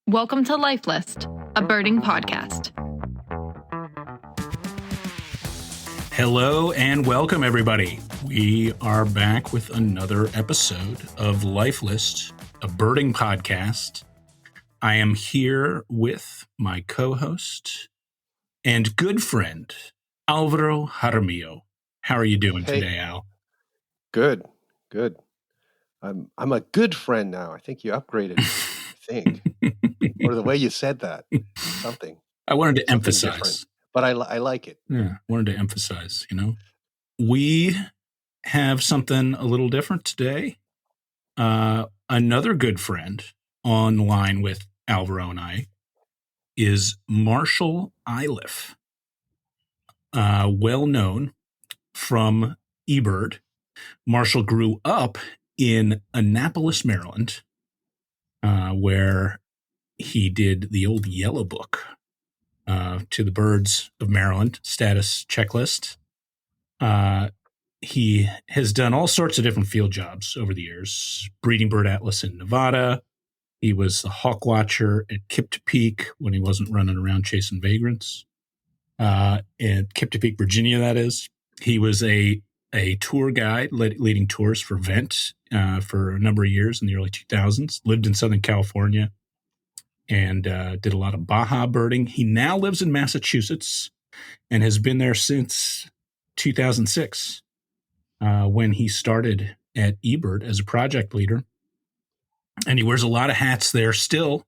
Welcome to Life List, a birding podcast. Hello and welcome, everybody. We are back with another episode of Life List, a birding podcast. I am here with my co-host and good friend, Alvaro Jaramillo. How are you doing today, Al? Good. I'm a good friend now. I think you upgraded me, I think. Or the way you said that. Something. I wanted to Something emphasize. different. But I like it. Yeah, I wanted to emphasize, We have something a little different today. Another good friend online with Alvaro and I is Marshall Iliff, well known from eBird. Marshall grew up in Annapolis, Maryland, where he did the old Yellow Book to the birds of Maryland status checklist. He has done all sorts of different field jobs over the years. Breeding Bird Atlas in Nevada. He was the hawk watcher at Kip-to-Peak when he wasn't running around chasing vagrants. At Kip-to-Peak, Virginia, that is. He was a tour guide leading tours for Vent for a number of years in the early 2000s. Lived in Southern California and did a lot of Baja birding. He now lives in Massachusetts and has been there since 2006 when he started at eBird as a project leader. And he wears a lot of hats there still,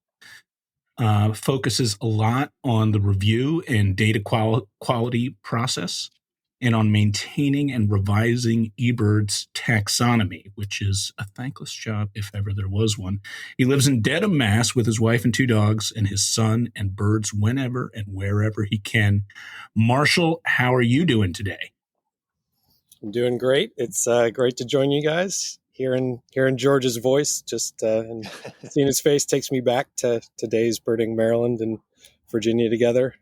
focuses a lot on the review and data quality process and on maintaining and revising eBird's taxonomy, which is a thankless job if ever there was one. He lives in Dedham, Mass. With his wife and two dogs and his son and birds whenever and wherever he can. Marshall, how are you doing today? I'm doing great. It's great to join you guys. Hearing George's voice, just and seeing his face takes me back to days birding Maryland and Virginia together.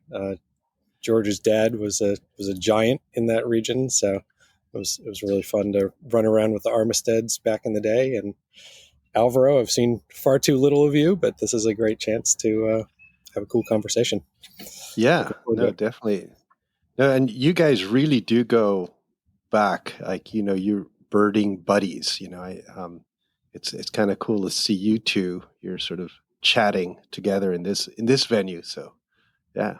George's dad was a giant in that region, so it was really fun to run around with the Armisteads back in the day. And Alvaro, I've seen far too little of you, but this is a great chance to have a cool conversation. Yeah, no, definitely. No, and you guys really do go back, like you're birding buddies. It's kind of cool to see you two. You're sort of chatting together in this venue. So,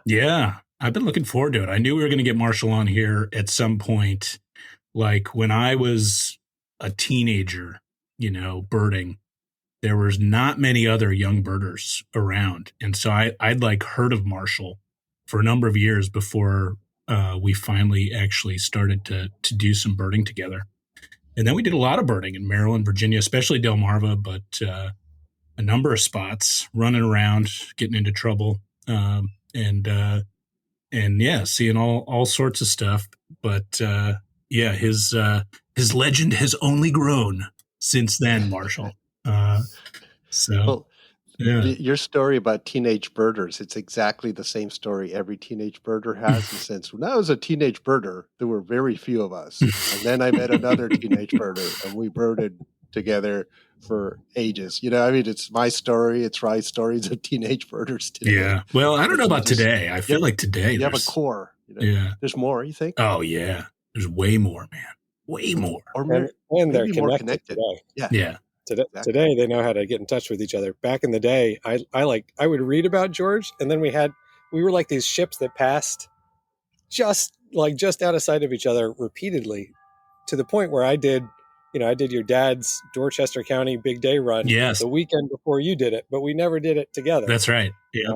yeah. I've been looking forward to it. I knew we were going to get Marshall on here at some point. Like when I was a teenager, birding, there was not many other young birders around. And so I'd like heard of Marshall for a number of years before we finally actually started to do some birding together. And then we did a lot of birding in Maryland, Virginia, especially Delmarva, but a number of spots, running around, getting into trouble, and yeah, seeing all sorts of stuff. But his legend has only grown since then, Marshall. Your story about teenage birders, it's exactly the same story every teenage birder has. And since when I was a teenage birder, there were very few of us. And then I met another teenage birder, and we birded together for ages. It's my story. It's Rye's stories of teenage birders today. Yeah. Well, I don't know about today. I feel like today you have a core. Yeah. There's more, you think? Oh, yeah. There's way more, man. Way more. Or and they're more connected today. Yeah. Today they know how to get in touch with each other. Back in the day, I would read about George, and then we were like these ships that passed just out of sight of each other repeatedly, to the point where I did your dad's Dorchester County Big Day run the weekend before you did it, but we never did it together. That's right. Yeah.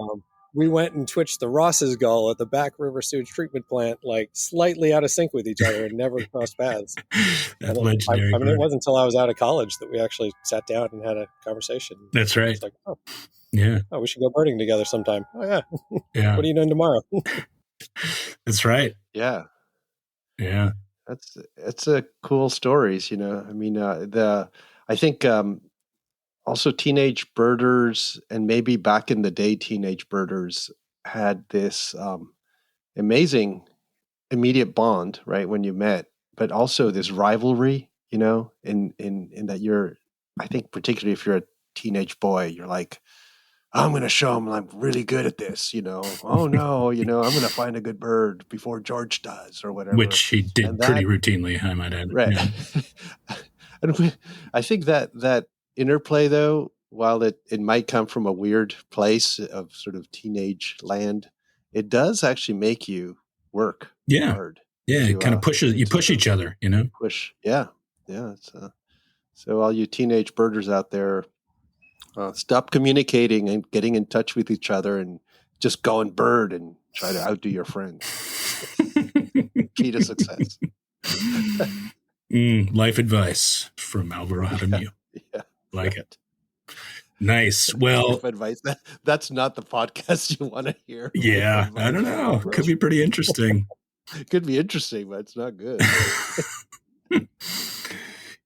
We went and twitched the Ross's gull at the Back River Sewage Treatment Plant, like slightly out of sync with each other, and never crossed paths. That's legendary. I mean, it wasn't until I was out of college that we actually sat down and had a conversation. That's right. It's like, we should go birding together sometime. Oh yeah. Yeah. What are you doing tomorrow? That's right. Yeah. Yeah. That's a cool stories. I think also teenage birders, and maybe back in the day, teenage birders had this amazing immediate bond, right, when you met, but also this rivalry, in that I think particularly if you're a teenage boy, you're like, I'm going to show them I'm really good at this, Oh no, I'm going to find a good bird before George does or whatever. Which he did And pretty that, routinely, I might add. right. Yeah. I think that interplay, though, while it might come from a weird place of sort of teenage land, it does actually make you work Yeah. hard. Yeah. It kind of pushes, you push each other, Push. Yeah. Yeah. So all you teenage birders out there, stop communicating and getting in touch with each other and just go and bird and try to outdo your friends. Key to success. Life advice from Alvarado Mew. Yeah. Like it. Nice. Well, life advice. That's not the podcast you want to hear. Yeah. I don't know. Could be pretty interesting. Could be interesting, but it's not good.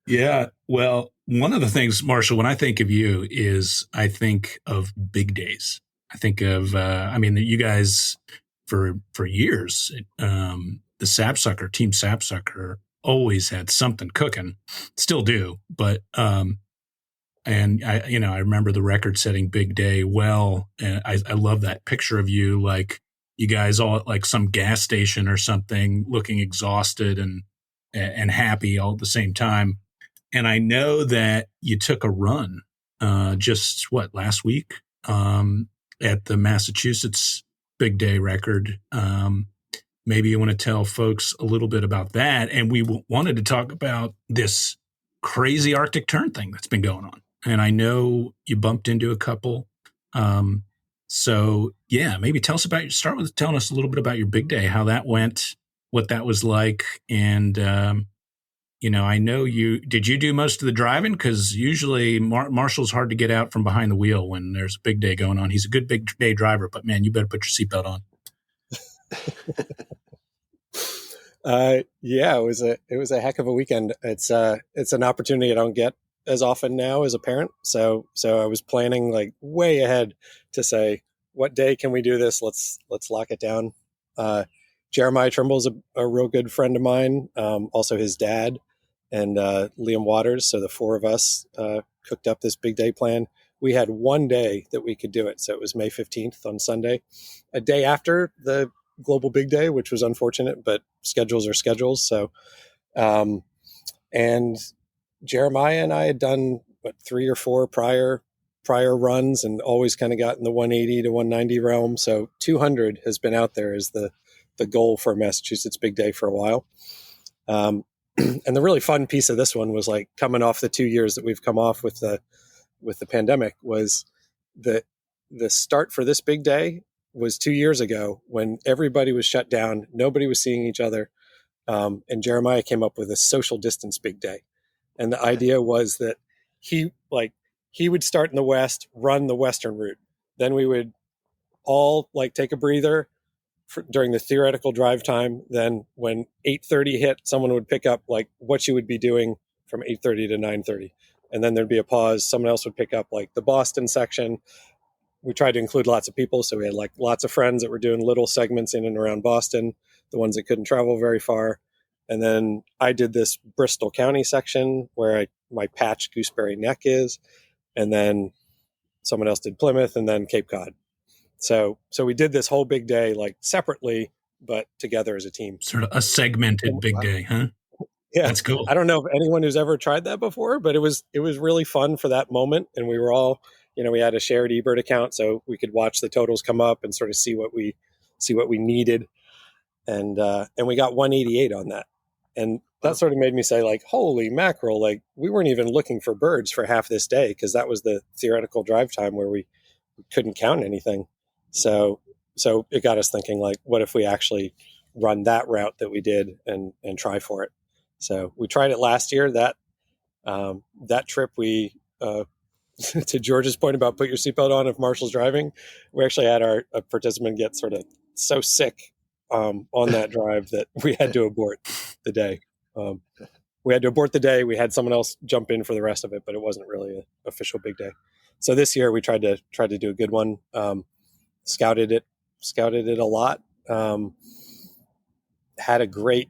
Yeah. Well, one of the things, Marshall, when I think of you is I think of big days. I think of, you guys for years, the Sapsucker, Team Sapsucker always had something cooking, still do. But, and I remember the record setting big day well. And I love that picture of you, like you guys all at like some gas station or something looking exhausted and happy all at the same time. And I know that you took a run last week at the Massachusetts Big Day record. Maybe you want to tell folks a little bit about that. And we wanted to talk about this crazy Arctic Tern thing that's been going on. And I know you bumped into a couple. So yeah, maybe start with telling us a little bit about your Big Day, how that went, what that was like. And, I know did you do most of the driving? Because usually Marshall's hard to get out from behind the wheel when there's a big day going on. He's a good big day driver, but man, you better put your seatbelt on. Yeah, it was a heck of a weekend. It's an opportunity I don't get as often now as a parent. So I was planning like way ahead to say, what day can we do this? Let's lock it down. Jeremiah Trimble's a real good friend of mine. Also his dad and Liam Waters. So the four of us cooked up this big day plan. We had one day that we could do it. So it was May 15th on Sunday, a day after the Global Big Day, which was unfortunate, but schedules are schedules. So, and Jeremiah and I had done 3 or 4 prior runs and always kind of got in the 180 to 190 realm. So 200 has been out there as the goal for Massachusetts Big Day for a while. And the really fun piece of this one was like coming off the 2 years that we've come off with the pandemic was the start for this big day was 2 years ago when everybody was shut down. Nobody was seeing each other. And Jeremiah came up with a social distance big day. And the idea was that he would start in the West, run the Western route. Then we would all take a breather during the theoretical drive time. Then when 8:30 hit, someone would pick up what you would be doing from 8:30 to 9:30. And then there'd be a pause. Someone else would pick up the Boston section. We tried to include lots of people. So we had lots of friends that were doing little segments in and around Boston, the ones that couldn't travel very far. And then I did this Bristol County section where my patch Gooseberry Neck is. And then someone else did Plymouth and then Cape Cod. So we did this whole big day separately, but together as a team. Sort of a segmented big day, huh? Yeah, that's cool. I don't know if anyone who's ever tried that before, but it was really fun for that moment. And we were all, we had a shared eBird account, so we could watch the totals come up and sort of see what we needed. And we got 188 on that. And that sort of made me say holy mackerel, we weren't even looking for birds for half this day because that was the theoretical drive time where we couldn't count anything. So it got us thinking what if we actually run that route that we did and try for it. So we tried it last year. That trip we to George's point about put your seatbelt on if Marshall's driving, we actually had a participant get sort of so sick on that drive that we had to abort the day. We had to abort the day. We had someone else jump in for the rest of it, but it wasn't really an official big day. So this year we tried to do a good one. Scouted it a lot. Had a great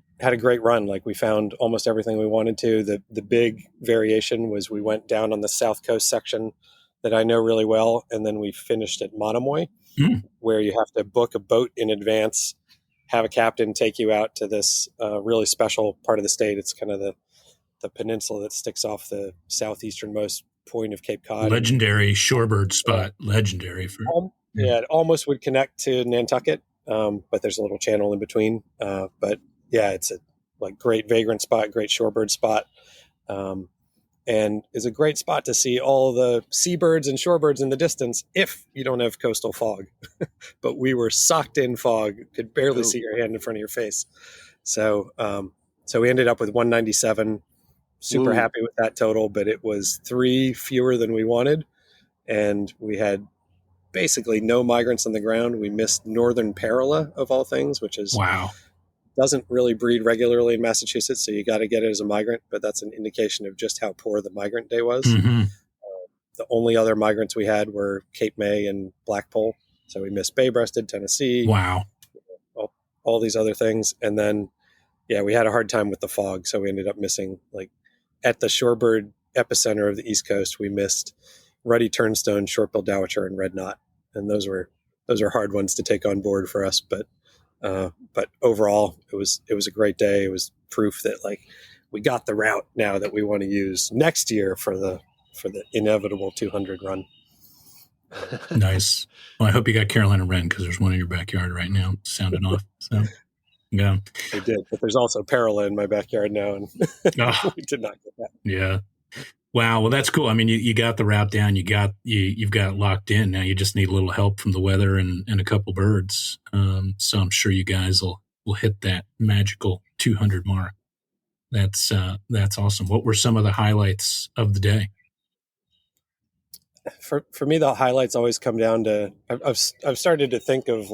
run. We found almost everything we wanted to. The big variation was we went down on the South Coast section that I know really well. And then we finished at Monomoy, where you have to book a boat in advance, have a captain take you out to this really special part of the state. It's kind of the peninsula that sticks off the southeasternmost point of Cape Cod. Legendary shorebird spot. Legendary. It almost would connect to Nantucket, but there's a little channel in between. But yeah, it's a great vagrant spot, great shorebird spot. And is a great spot to see all the seabirds and shorebirds in the distance if you don't have coastal fog. But we were socked in fog, could barely see your hand in front of your face. So we ended up with 197. Super happy with that total, but it was 3 fewer than we wanted. And we had basically no migrants on the ground. We missed northern parula of all things, which is doesn't really breed regularly in Massachusetts, so you got to get it as a migrant, but that's an indication of just how poor the migrant day was. The only other migrants we had were Cape May and Blackpoll, so we missed bay-breasted, Tennessee, all these other things. And then, we had a hard time with the fog, so we ended up missing, at the shorebird epicenter of the East Coast, we missed ruddy turnstone, short-billed dowitcher, and red knot, and those are hard ones to take on board for us, but overall, it was a great day. It was proof that we got the route now that we want to use next year for the inevitable 200 run. Nice. Well, I hope you got Carolina wren, because there's one in your backyard right now sounding off. So yeah, I did. But there's also parula in my backyard now, and we did not get that. Yeah. Wow. Well, that's cool. I mean, you got the route down. You've got it locked in. Now you just need a little help from the weather and a couple birds. So I'm sure you guys will hit that magical 200 mark. That's awesome. What were some of the highlights of the day? For me, the highlights always come down to I've started to think of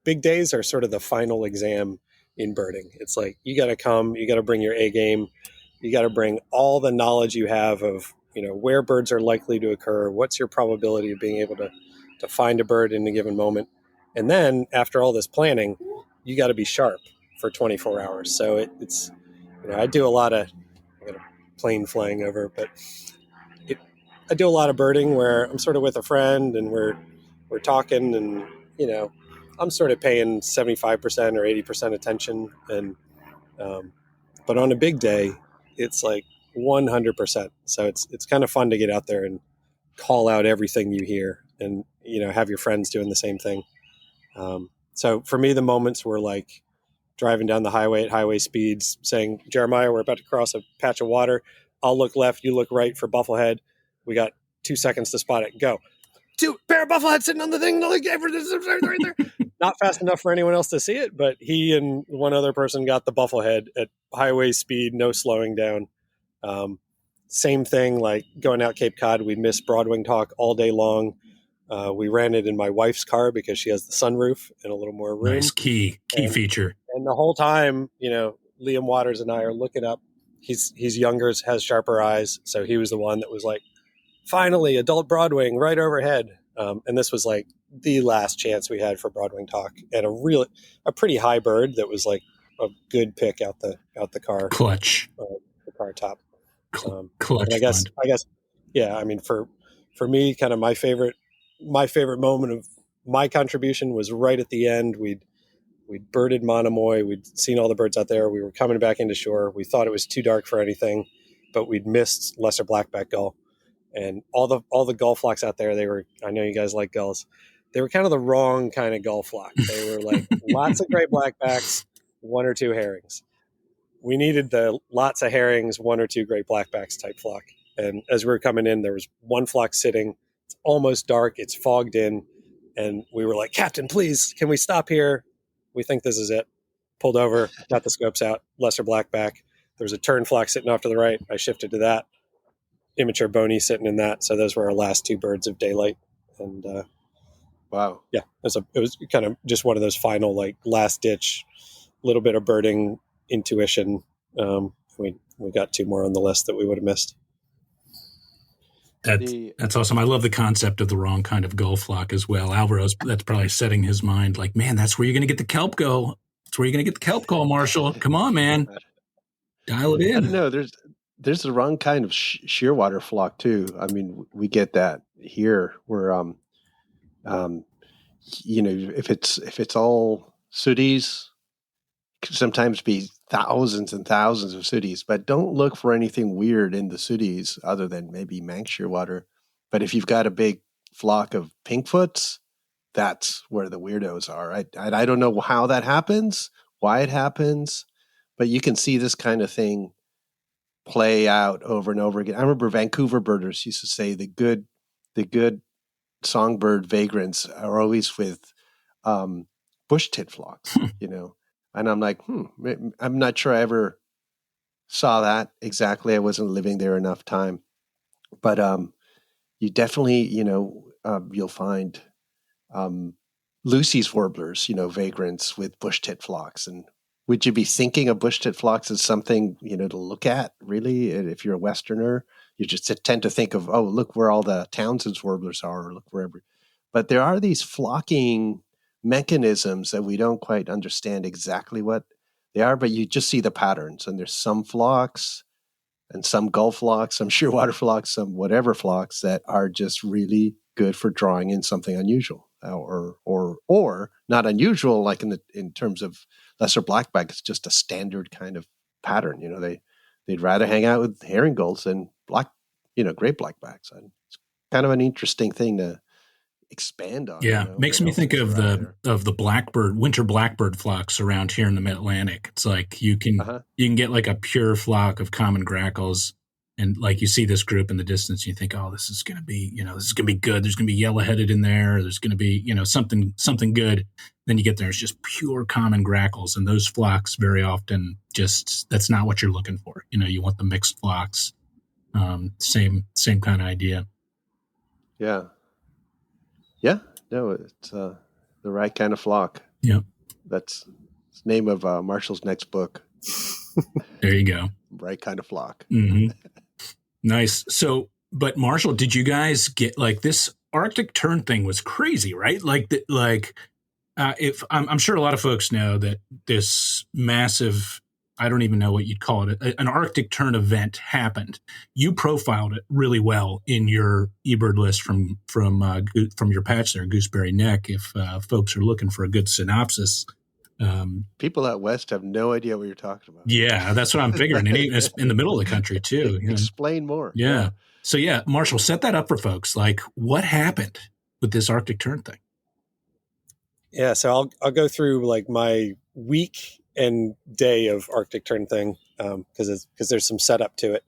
big days are sort of the final exam in birding. It's you got to come, you got to bring your A game. You got to bring all the knowledge you have of, where birds are likely to occur. What's your probability of being able to find a bird in a given moment? And then after all this planning, you got to be sharp for 24 hours. So it's, I do a lot of, I got a plane flying over, but I do a lot of birding where I'm sort of with a friend and we're talking and, I'm sort of paying 75% or 80% attention. And, but on a big day, it's 100%. So it's kind of fun to get out there and call out everything you hear and, have your friends doing the same thing. So for me, the moments were driving down the highway at highway speeds saying, Jeremiah, we're about to cross a patch of water. I'll look left, you look right for bufflehead. We got 2 seconds to spot it. Go. 2 pair of bufflehead sitting on the thing. Right there. Not fast enough for anyone else to see it, but he and one other person got the bufflehead at highway speed, no slowing down. Same thing, going out Cape Cod, we missed Broadwing hawk all day long. We ran it in my wife's car because she has the sunroof and a little more room. Nice key feature. And the whole time, Liam Waters and I are looking up. He's younger, has sharper eyes, so he was the one that was finally, adult Broadwing right overhead. And this was the last chance we had for Broadwing hawk, and a pretty high bird that was a good pick out the car. Clutch. The car top. Clutch. I guess, yeah. I mean, for me, kind of my favorite moment of my contribution was right at the end. We'd birded Monomoy. We'd seen all the birds out there. We were coming back into shore. We thought it was too dark for anything, but we'd missed lesser blackback gull. And all the gull flocks out there, I know you guys like gulls. They were kind of the wrong kind of gull flock. They were lots of gray blackbacks, 1 or 2 herrings. We needed the lots of herrings, 1 or 2 gray blackbacks type flock. And as we were coming in, there was 1 flock sitting. It's almost dark. It's fogged in. And we were like, Captain, please, can we stop here? We think this is it. Pulled over, got the scopes out, lesser blackback. There was a tern flock sitting off to the right. I shifted to that. Immature bony sitting in that. So those were our last 2 birds of daylight. And wow. Yeah, it was kind of just one of those final last ditch, little bit of birding intuition. We got 2 more on the list that we would have missed. That's awesome. I love the concept of the wrong kind of gull flock as well. Alvaro's, that's probably setting his mind man, that's where you're going to get the kelp go. That's where you're going to get the kelp call, Marshall. Come on, man. Dial it in. I don't know. there's the wrong kind of shearwater flock too. I mean, we get that here where, if it's all sooties, could sometimes be thousands and thousands of sooties, but don't look for anything weird in the sooties other than maybe Manx shearwater. But if you've got a big flock of pinkfoots, that's where the weirdos are. I don't know how that happens, why it happens, but you can see this kind of thing play out over and over again. I remember Vancouver birders used to say the good songbird vagrants are always with bush tit flocks, and I'm like, I'm not sure I ever saw that exactly. I wasn't living there enough time, but you definitely, you'll find Lucy's warblers, vagrants with bush tit flocks. And would you be thinking of bush tit flocks as something, to look at, really? If you're a Westerner, you just tend to think of, oh, look where all the Townsend's warblers are, or look wherever. But there are these flocking mechanisms that we don't quite understand exactly what they are, but you just see the patterns. And there's some flocks and some Gulf flocks, some shearwater flocks, some whatever flocks that are just really good for drawing in something unusual, or not unusual, like in terms of lesser blackback. It's just a standard kind of pattern. They'd rather hang out with herring gulls than great blackbacks. And it's kind of an interesting thing to expand on. Yeah, makes me think of the blackbird, winter blackbird flocks around here in the Mid-Atlantic. It's like you can get like a pure flock of common grackles, and like you see this group in the distance, and you think, oh, this is going to be, this is going to be good. There's going to be yellow-headed in there. There's going to be, something good. Then you get there, it's just pure common grackles, and those flocks very often that's not what you're looking for. You want the mixed flocks. Same kind of idea. Yeah. Yeah, no, it's the right kind of flock. Yeah, that's the name of Marshall's next book. There you go. Right kind of flock. Mm-hmm. Nice. So, but Marshall, did you guys get like this Arctic tern thing was crazy, right? If I'm sure a lot of folks know that this massive, I don't even know what you'd call it, an Arctic tern event happened. You profiled it really well in your eBird list from your patch there, Gooseberry Neck. If folks are looking for a good synopsis, people out west have no idea what you're talking about. Yeah, that's what I'm figuring. And even in the middle of the country too. Explain more. Yeah. So yeah, Marshall, set that up for folks. Like, what happened with this Arctic tern thing? Yeah, so I'll go through like my week and day of Arctic tern thing because there's some setup to it.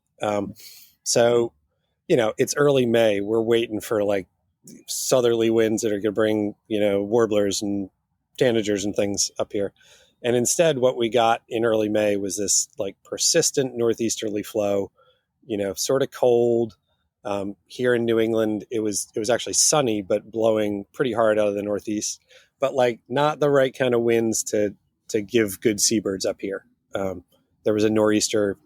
So it's early May. We're waiting for like southerly winds that are going to bring warblers and tanagers and things up here. And instead, what we got in early May was this like persistent northeasterly flow. Sort of cold. Here in New England, it was actually sunny, but blowing pretty hard out of the northeast. But like not the right kind of winds to give good seabirds up here. There was a nor'easter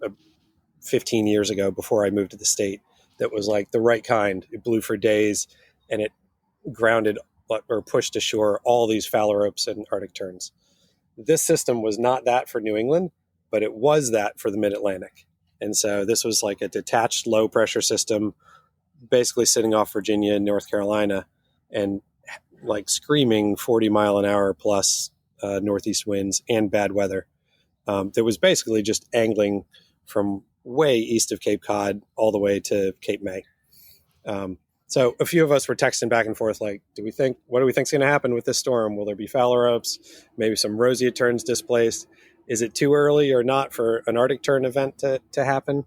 15 years ago before I moved to the state that was like the right kind. It blew for days and it grounded or pushed ashore all these phalaropes and Arctic terns. This system was not that for New England, but it was that for the Mid-Atlantic. And so this was like a detached low pressure system, basically sitting off Virginia and North Carolina and like screaming 40 mile an hour plus northeast winds and bad weather. That was basically just angling from way east of Cape Cod all the way to Cape May. So a few of us were texting back and forth, like, what do we think is going to happen with this storm? Will there be phalaropes? Maybe some roseate terns displaced? Is it too early or not for an Arctic tern event to happen?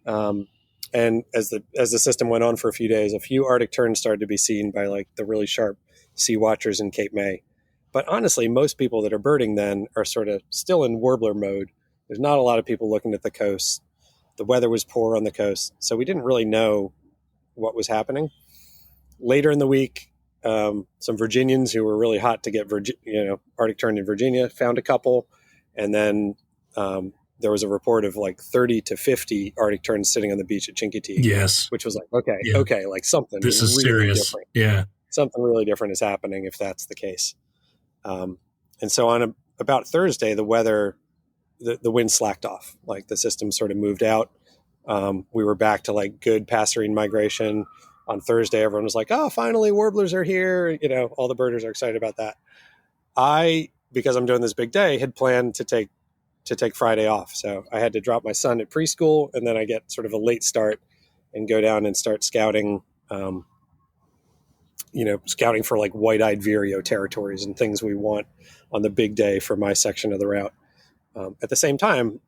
And as the system went on for a few days, a few Arctic terns started to be seen by like the really sharp sea watchers in Cape May. But honestly, most people that are birding then are sort of still in warbler mode. There's not a lot of people looking at the coast. The weather was poor on the coast, so we didn't really know what was happening. Later in the week, some Virginians who were really hot to get Arctic tern in Virginia found a couple, and then there was a report of like 30 to 50 Arctic terns sitting on the beach at Chincoteague. Yes, which was like okay, like something. This is really serious. Different. Yeah, something really different is happening if that's the case. And so on about Thursday, the weather, the wind slacked off. Like the system sort of moved out. We were back to like good passerine migration. On Thursday, everyone was like, oh, finally warblers are here. All the birders are excited about that. Because I'm doing this big day, had planned to take Friday off. So I had to drop my son at preschool, and then I get sort of a late start and go down and start scouting, scouting for like white-eyed vireo territories and things we want on the big day for my section of the route. At the same time,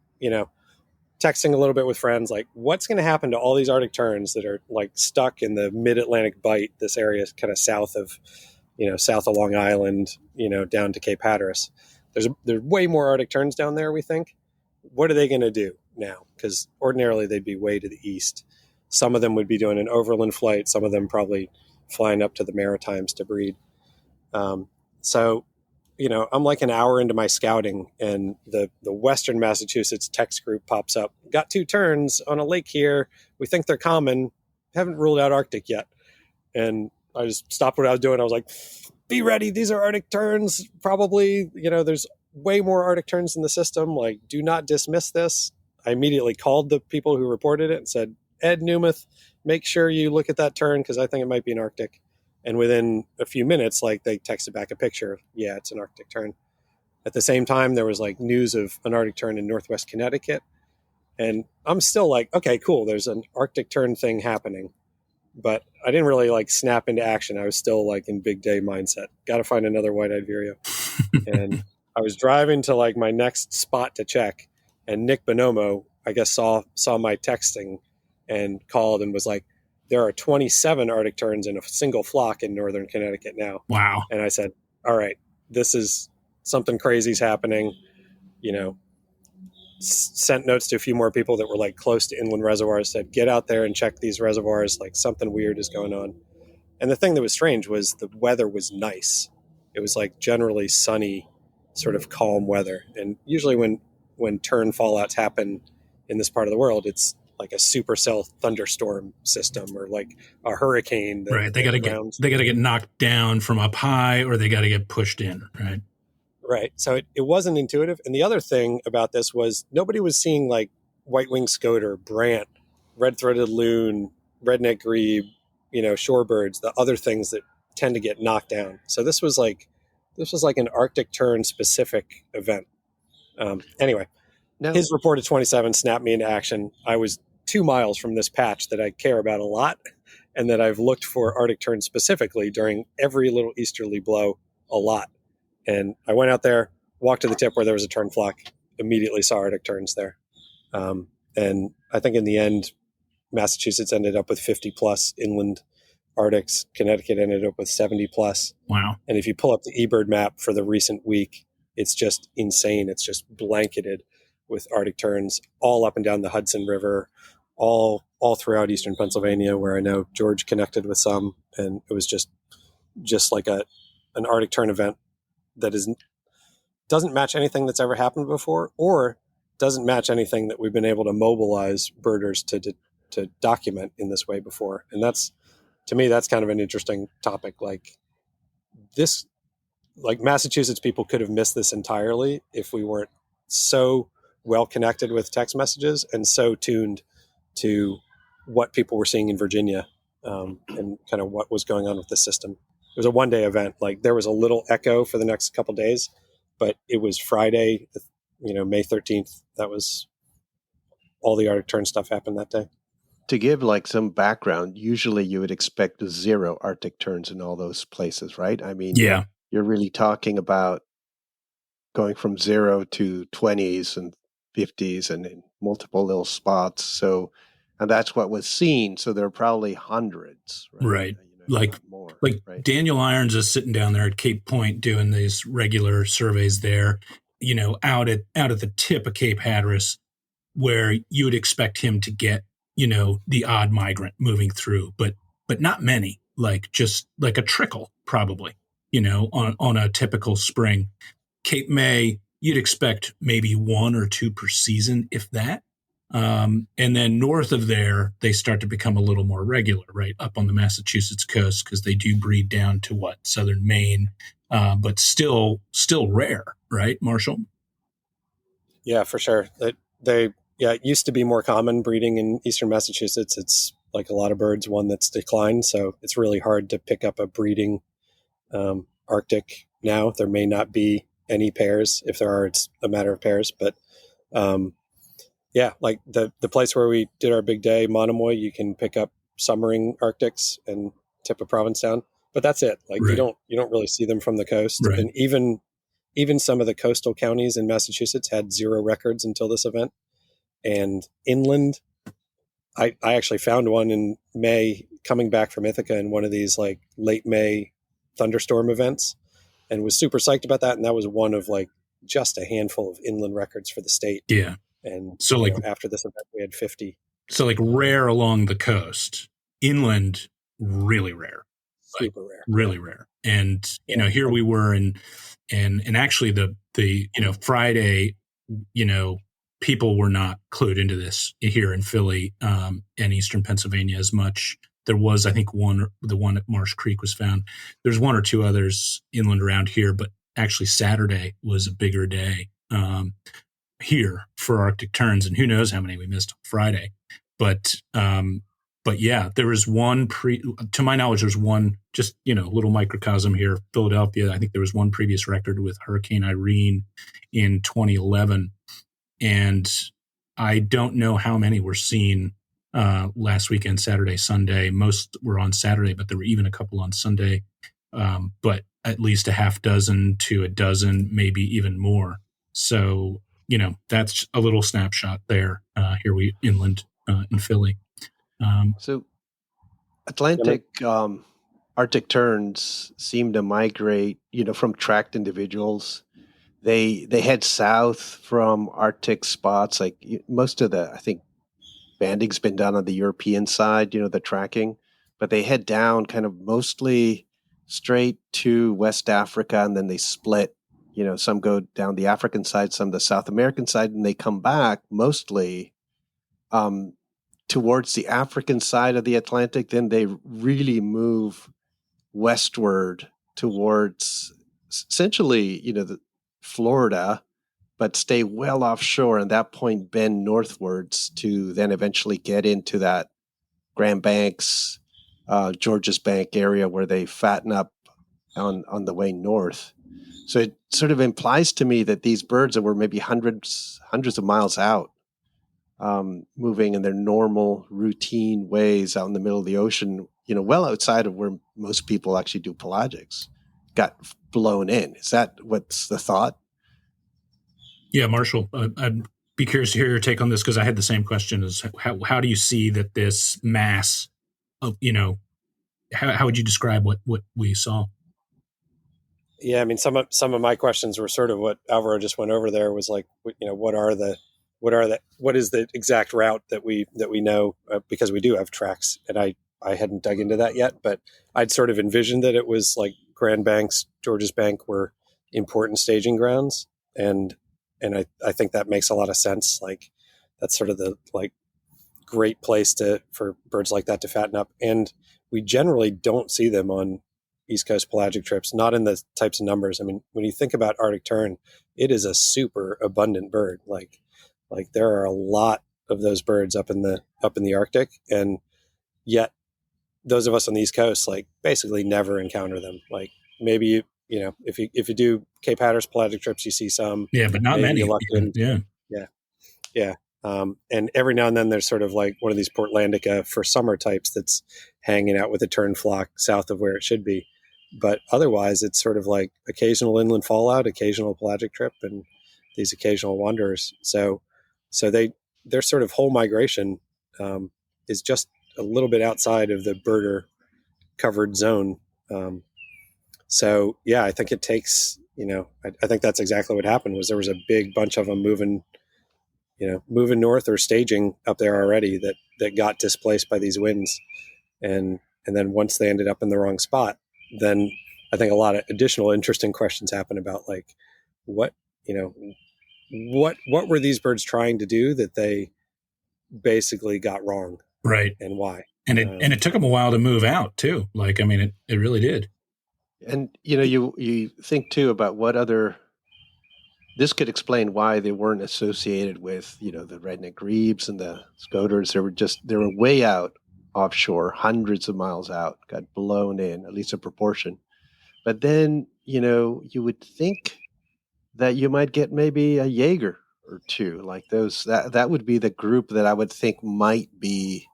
texting a little bit with friends, like what's going to happen to all these Arctic terns that are like stuck in the mid-Atlantic bight, this area kind of south of Long Island, down to Cape Hatteras. There's way more Arctic terns down there, we think. What are they going to do now? Because ordinarily they'd be way to the east. Some of them would be doing an overland flight. Some of them probably flying up to the Maritimes to breed. I'm like an hour into my scouting, and the Western Massachusetts text group pops up. Got 2 terns on a lake here. We think they're common. Haven't ruled out Arctic yet. And I just stopped what I was doing. I was like, be ready. These are Arctic terns. Probably, there's way more Arctic terns in the system. Like, do not dismiss this. I immediately called the people who reported it and said, Ed Newmuth, make sure you look at that tern because I think it might be an Arctic. And within a few minutes, like they texted back a picture. Yeah, it's an Arctic tern. At the same time, there was like news of an Arctic tern in Northwest Connecticut. And I'm still like, okay, cool. There's an Arctic tern thing happening. But I didn't really like snap into action. I was still like in big day mindset. Got to find another white-eyed vireo. And I was driving to like my next spot to check. And Nick Bonomo, I guess, saw my texting and called and was like, there are 27 Arctic terns in a single flock in northern Connecticut now. Wow. And I said, all right, this is something crazy's happening. Sent notes to a few more people that were like close to inland reservoirs, said, get out there and check these reservoirs. Like something weird is going on. And the thing that was strange was the weather was nice. It was like generally sunny, sort of calm weather. And usually when tern fallouts happen in this part of the world, it's like a supercell thunderstorm system or like a hurricane. Right. They got to get knocked down from up high, or they got to get pushed in. Right. Right. So it wasn't intuitive. And the other thing about this was nobody was seeing like white-winged scoter, brant, red-throated loon, redneck grebe, shorebirds, the other things that tend to get knocked down. So this was like an Arctic tern specific event. Anyway, his report of 27 snapped me into action. I was 2 miles from this patch that I care about a lot and that I've looked for Arctic terns specifically during every little easterly blow a lot. And I went out there, walked to the tip where there was a tern flock, immediately saw Arctic terns there. And I think in the end, Massachusetts ended up with 50 plus inland Arctics. Connecticut ended up with 70 plus. Wow. And if you pull up the eBird map for the recent week, it's just insane. It's just blanketed with Arctic terns all up and down the Hudson River, all throughout eastern Pennsylvania, where I know George connected with some. And it was just like an Arctic tern event that doesn't match anything that's ever happened before, or doesn't match anything that we've been able to mobilize birders to document in this way before. And that's, to me, that's kind of an interesting topic. Like this, like Massachusetts people could have missed this entirely if we weren't so well connected with text messages and so tuned to what people were seeing in Virginia, and kind of what was going on with the system. It was a one-day event. Like there was a little echo for the next couple of days, but it was Friday, May 13th. That was all the Arctic tern stuff happened that day. To give like some background, usually you would expect 0 Arctic terns in all those places, right? I mean, yeah, you're really talking about going from 0 to 20s and 50s and in multiple little spots. So, and that's what was seen. So there are probably hundreds, right? Like more, right? Daniel Irons is sitting down there at Cape Point doing these regular surveys there, out at the tip of Cape Hatteras, where you would expect him to get, the odd migrant moving through, but not many, like just like a trickle probably, on a typical spring. Cape May, you'd expect maybe 1 or 2 per season, if that. And then north of there, they start to become a little more regular, right, up on the Massachusetts coast, because they do breed down to southern Maine, but still rare, right, Marshall? Yeah, for sure. it used to be more common breeding in eastern Massachusetts. It's like a lot of birds, one that's declined. So it's really hard to pick up a breeding Arctic now. There may not be any pairs. If there are, it's a matter of pairs. But like the place where we did our big day, Monomoy, you can pick up summering Arctics and tip of Provincetown. But that's it. Like Right. you don't really see them from the coast. Right. And even some of the coastal counties in Massachusetts had 0 records until this event. And inland, I actually found one in May coming back from Ithaca in one of these like late May thunderstorm events, and was super psyched about that. And that was one of like just a handful of inland records for the state. Yeah. And so like after this event, we had 50. So like rare along the coast, inland, really rare, Super rare, really rare. And, here we were and actually the Friday, people were not clued into this here in Philly and Eastern Pennsylvania as much. There was, I think, the one at Marsh Creek was found. There's one or two others inland around here, but actually Saturday was a bigger day here for Arctic terns, and who knows how many we missed on Friday. But yeah, there was one to my knowledge, there's one just, little microcosm here, Philadelphia. I think there was one previous record with Hurricane Irene in 2011. And I don't know how many were seen last weekend, Saturday, Sunday. Most were on Saturday, but there were even a couple on Sunday. But at least a half dozen to a dozen, maybe even more. So, that's a little snapshot there. Here we inland in Philly. So Atlantic Arctic terns seem to migrate, from tracked individuals. They head south from Arctic spots. Like most of I think banding's been done on the European side, the tracking, but they head down kind of mostly straight to West Africa, and then they split. Some go down the African side, some the South American side, and they come back mostly towards the African side of the Atlantic. Then they really move westward towards essentially, the Florida, but stay well offshore, and at that point bend northwards to then eventually get into that Grand Banks, Georges Bank area where they fatten up on the way north. So it sort of implies to me that these birds that were maybe hundreds of miles out, moving in their normal routine ways out in the middle of the ocean, well outside of where most people actually do pelagics, got blown in. Is that what's the thought? Yeah, Marshall, I'd be curious to hear your take on this, because I had the same question: is how do you see that this mass of, how would you describe what we saw? Yeah, I mean, some of my questions were sort of what Alvaro just went over there, was like, what is the exact route that we know, because we do have tracks, and I hadn't dug into that yet, but I'd sort of envisioned that it was like Grand Banks, Georges Bank were important staging grounds, and I think that makes a lot of sense. Like that's sort of the like great place for birds like that to fatten up, and we generally don't see them on East Coast pelagic trips, not in the types of numbers. I mean, when you think about Arctic tern, it is a super abundant bird. Like there are a lot of those birds up in the Arctic, and yet those of us on the East Coast like basically never encounter them. Like maybe if you do Cape Hatteras pelagic trips, you see some. Yeah, but not many. Yeah. And every now and then there's sort of like one of these Portlandica for summer types that's hanging out with a tern flock south of where it should be. But otherwise, it's sort of like occasional inland fallout, occasional pelagic trip, and these occasional wanderers. So their sort of whole migration is just a little bit outside of the birder covered zone. So yeah, I think it takes, I think that's exactly what happened. Was there was a big bunch of them moving north or staging up there already that got displaced by these winds, and then once they ended up in the wrong spot, then I think a lot of additional interesting questions happen about like what were these birds trying to do that they basically got wrong, right? And why? And it took them a while to move out too. Like, I mean, it really did. And you think too about what other this could explain why they weren't associated with, the redneck grebes and the scoters. They were way out offshore, hundreds of miles out, got blown in, at least a proportion. But then, you would think that you might get maybe a Jaeger or two like those. That would be the group that I would think might be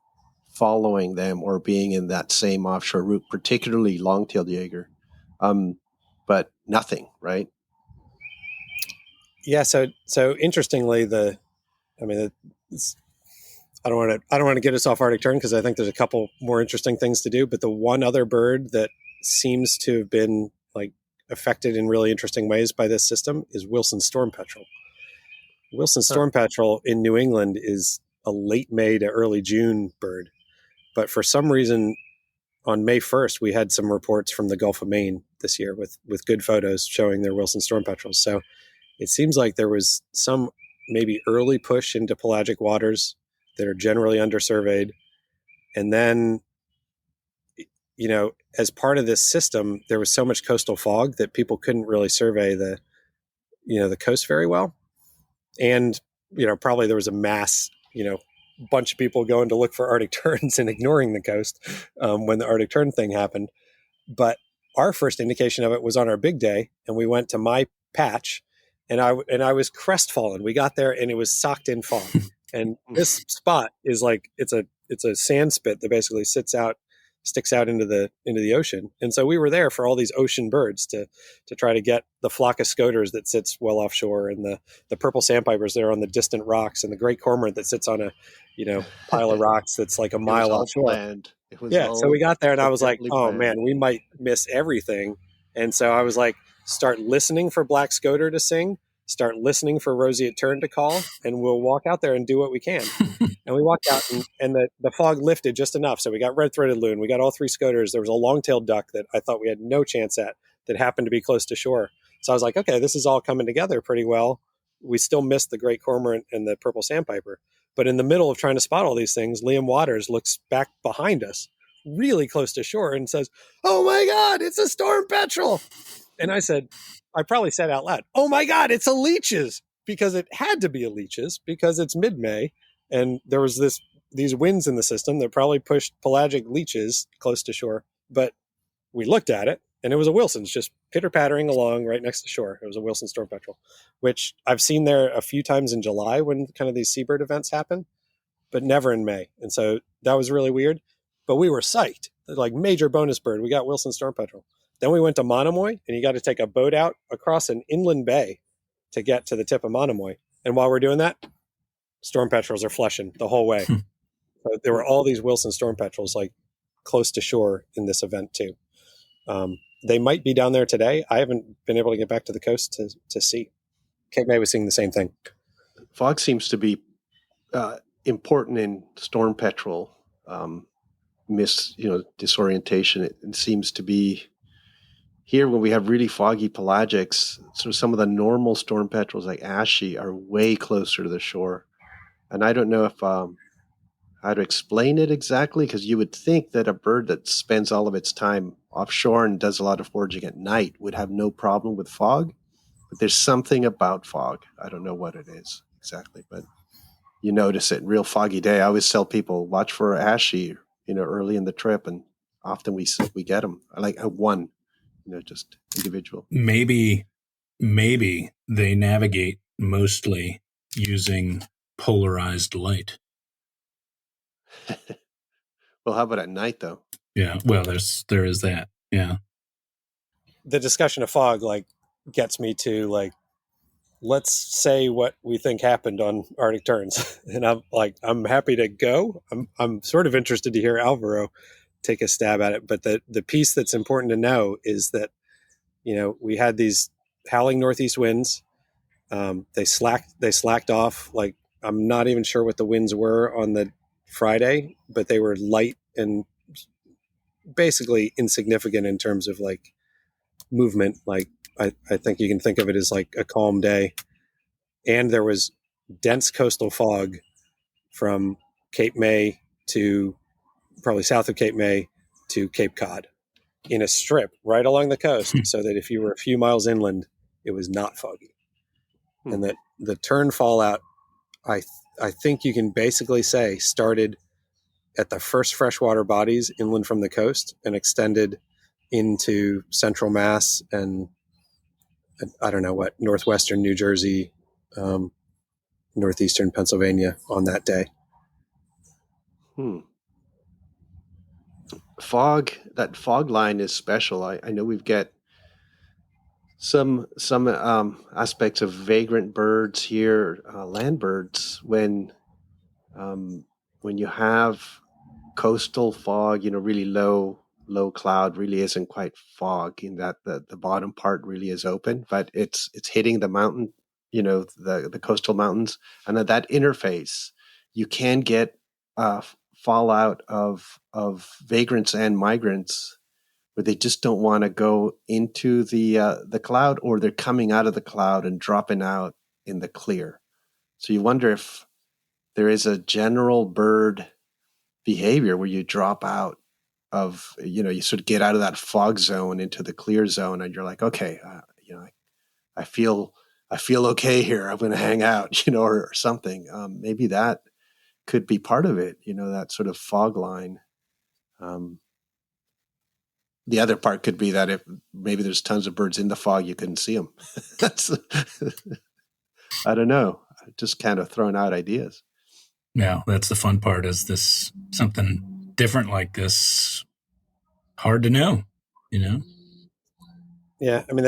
following them or being in that same offshore route, particularly long-tailed Jaeger. But nothing, right? Yeah. So interestingly, I don't want to get us off Arctic Tern because I think there's a couple more interesting things to do. But the one other bird that seems to have been like affected in really interesting ways by this system is Wilson's storm petrel. Wilson's storm petrel in New England is a late May to early June bird. But for some reason, on May 1st, we had some reports from the Gulf of Maine this year with good photos showing their Wilson storm petrels. So it seems like there was some maybe early push into pelagic waters that are generally undersurveyed. And then, as part of this system, there was so much coastal fog that people couldn't really survey the coast very well. And, probably there was a mass, bunch of people going to look for Arctic terns and ignoring the coast when the Arctic tern thing happened. But our first indication of it was on our big day, and we went to my patch, and I was crestfallen. We got there, and it was socked in fog. And this spot is like it's a sand spit that basically sticks out into the ocean. And so we were there for all these ocean birds to try to get the flock of scoters that sits well offshore, and the purple sandpipers that are on the distant rocks, and the great cormorant that sits on a pile of rocks that's like a mile offshore. So we got there, and I was like, oh man, we might miss everything. And so I was like, start listening for black scoter to sing, start listening for roseate tern to call, and we'll walk out there and do what we can. And we walked out, and the fog lifted just enough. So we got red-throated loon. We got all three scoters. There was a long-tailed duck that I thought we had no chance at that happened to be close to shore. So I was like, okay, this is all coming together pretty well. We still missed the great cormorant and the purple sandpiper. But in the middle of trying to spot all these things, Liam Waters looks back behind us, really close to shore, and says, oh my God, it's a storm petrel. And I probably said out loud, oh my God, it's a leeches, because it had to be a leeches because it's mid-May. And there was these winds in the system that probably pushed pelagic leeches close to shore. But we looked at it, and it was a Wilson's just pitter-pattering along right next to shore. It was a Wilson storm petrel, which I've seen there a few times in July when kind of these seabird events happen, but never in May. And so that was really weird. But we were psyched. Like major bonus bird. We got Wilson storm petrel. Then we went to Monomoy, and you got to take a boat out across an inland bay to get to the tip of Monomoy. And while we're doing that, storm petrels are flushing the whole way. So there were all these Wilson storm petrels like close to shore in this event too. They might be down there today. I haven't been able to get back to the coast to see. Cape May was seeing the same thing. Fog seems to be important in storm petrel disorientation. It seems to be here when we have really foggy pelagics. So some of the normal storm petrels like ashy are way closer to the shore. And I don't know if how to explain it exactly, because you would think that a bird that spends all of its time offshore and does a lot of foraging at night would have no problem with fog. But there's something about fog. I don't know what it is exactly, but you notice it. Real foggy day. I always tell people, watch for ashy, early in the trip, and often we get them. I like one, just individual. Maybe they navigate mostly using polarized light. Well, how about at night though? Yeah, well, there is that. Yeah. The discussion of fog gets me to let's say what we think happened on Arctic terns. And I'm happy to go. I'm sort of interested to hear Alvaro take a stab at it. But the piece that's important to know is that, we had these howling northeast winds. They slacked off. I'm not even sure what the winds were on the Friday, but they were light and basically insignificant in terms of movement. I think you can think of it as a calm day. And there was dense coastal fog from Cape May to probably south of Cape May to Cape Cod in a strip right along the coast, so that if you were a few miles inland, it was not foggy. and that the tern fallout, I think you can basically say, started at the first freshwater bodies inland from the coast and extended into central Mass and I don't know what, northwestern New Jersey, northeastern Pennsylvania on that day. That fog line is special. I know we've got some aspects of vagrant birds here, land birds, when you have coastal fog, really low cloud, really isn't quite fog in that the bottom part really is open, but it's hitting the mountain, the coastal mountains, and at that interface, you can get fallout of vagrants and migrants where they just don't want to go into the cloud, or they're coming out of the cloud and dropping out in the clear. So you wonder if there is a general bird behavior where you drop out of, you sort of get out of that fog zone into the clear zone, and you're like, okay, I feel okay here. I'm going to hang out, or something. Maybe that could be part of it, that sort of fog line. The other part could be that if maybe there's tons of birds in the fog, you couldn't see them. That's, I don't know. Just kind of throwing out ideas. Yeah, that's the fun part. Is this something different like this? Hard to know, Yeah, I mean,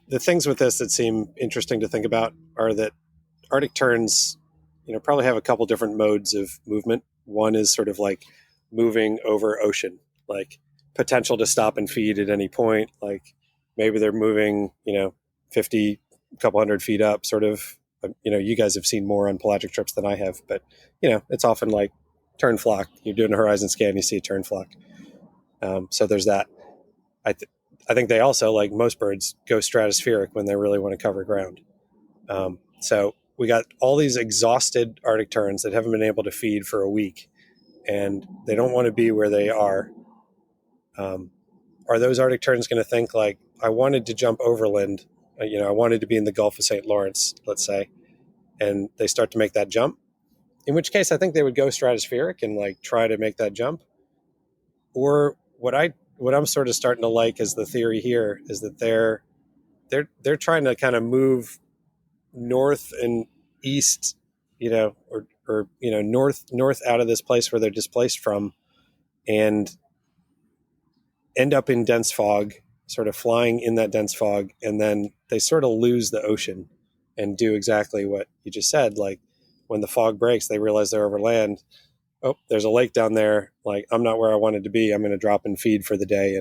the things with this that seem interesting to think about are that Arctic terns, probably have a couple different modes of movement. One is sort of like moving over ocean, like potential to stop and feed at any point. Like maybe they're moving, 50, a couple hundred feet up, sort of. You guys have seen more on pelagic trips than I have, but it's often like tern flock. You're doing a horizon scan, you see a tern flock. So there's that. I think they also, like most birds, go stratospheric when they really want to cover ground. So we got all these exhausted Arctic terns that haven't been able to feed for a week, and they don't want to be where they are. Are those Arctic terns going to think like, I wanted to jump overland, I wanted to be in the Gulf of St. Lawrence, let's say, and they start to make that jump? In which case, I think they would go stratospheric and like try to make that jump. Or what I'm sort of starting to like is the theory here is that they're trying to kind of move north and east, or north out of this place where they're displaced from, and end up in dense fog, sort of flying in that dense fog, and then they sort of lose the ocean and do exactly what you just said. Like when the fog breaks, they realize they're over land. Oh, there's a lake down there. Like, I'm not where I wanted to be. I'm going to drop and feed for the day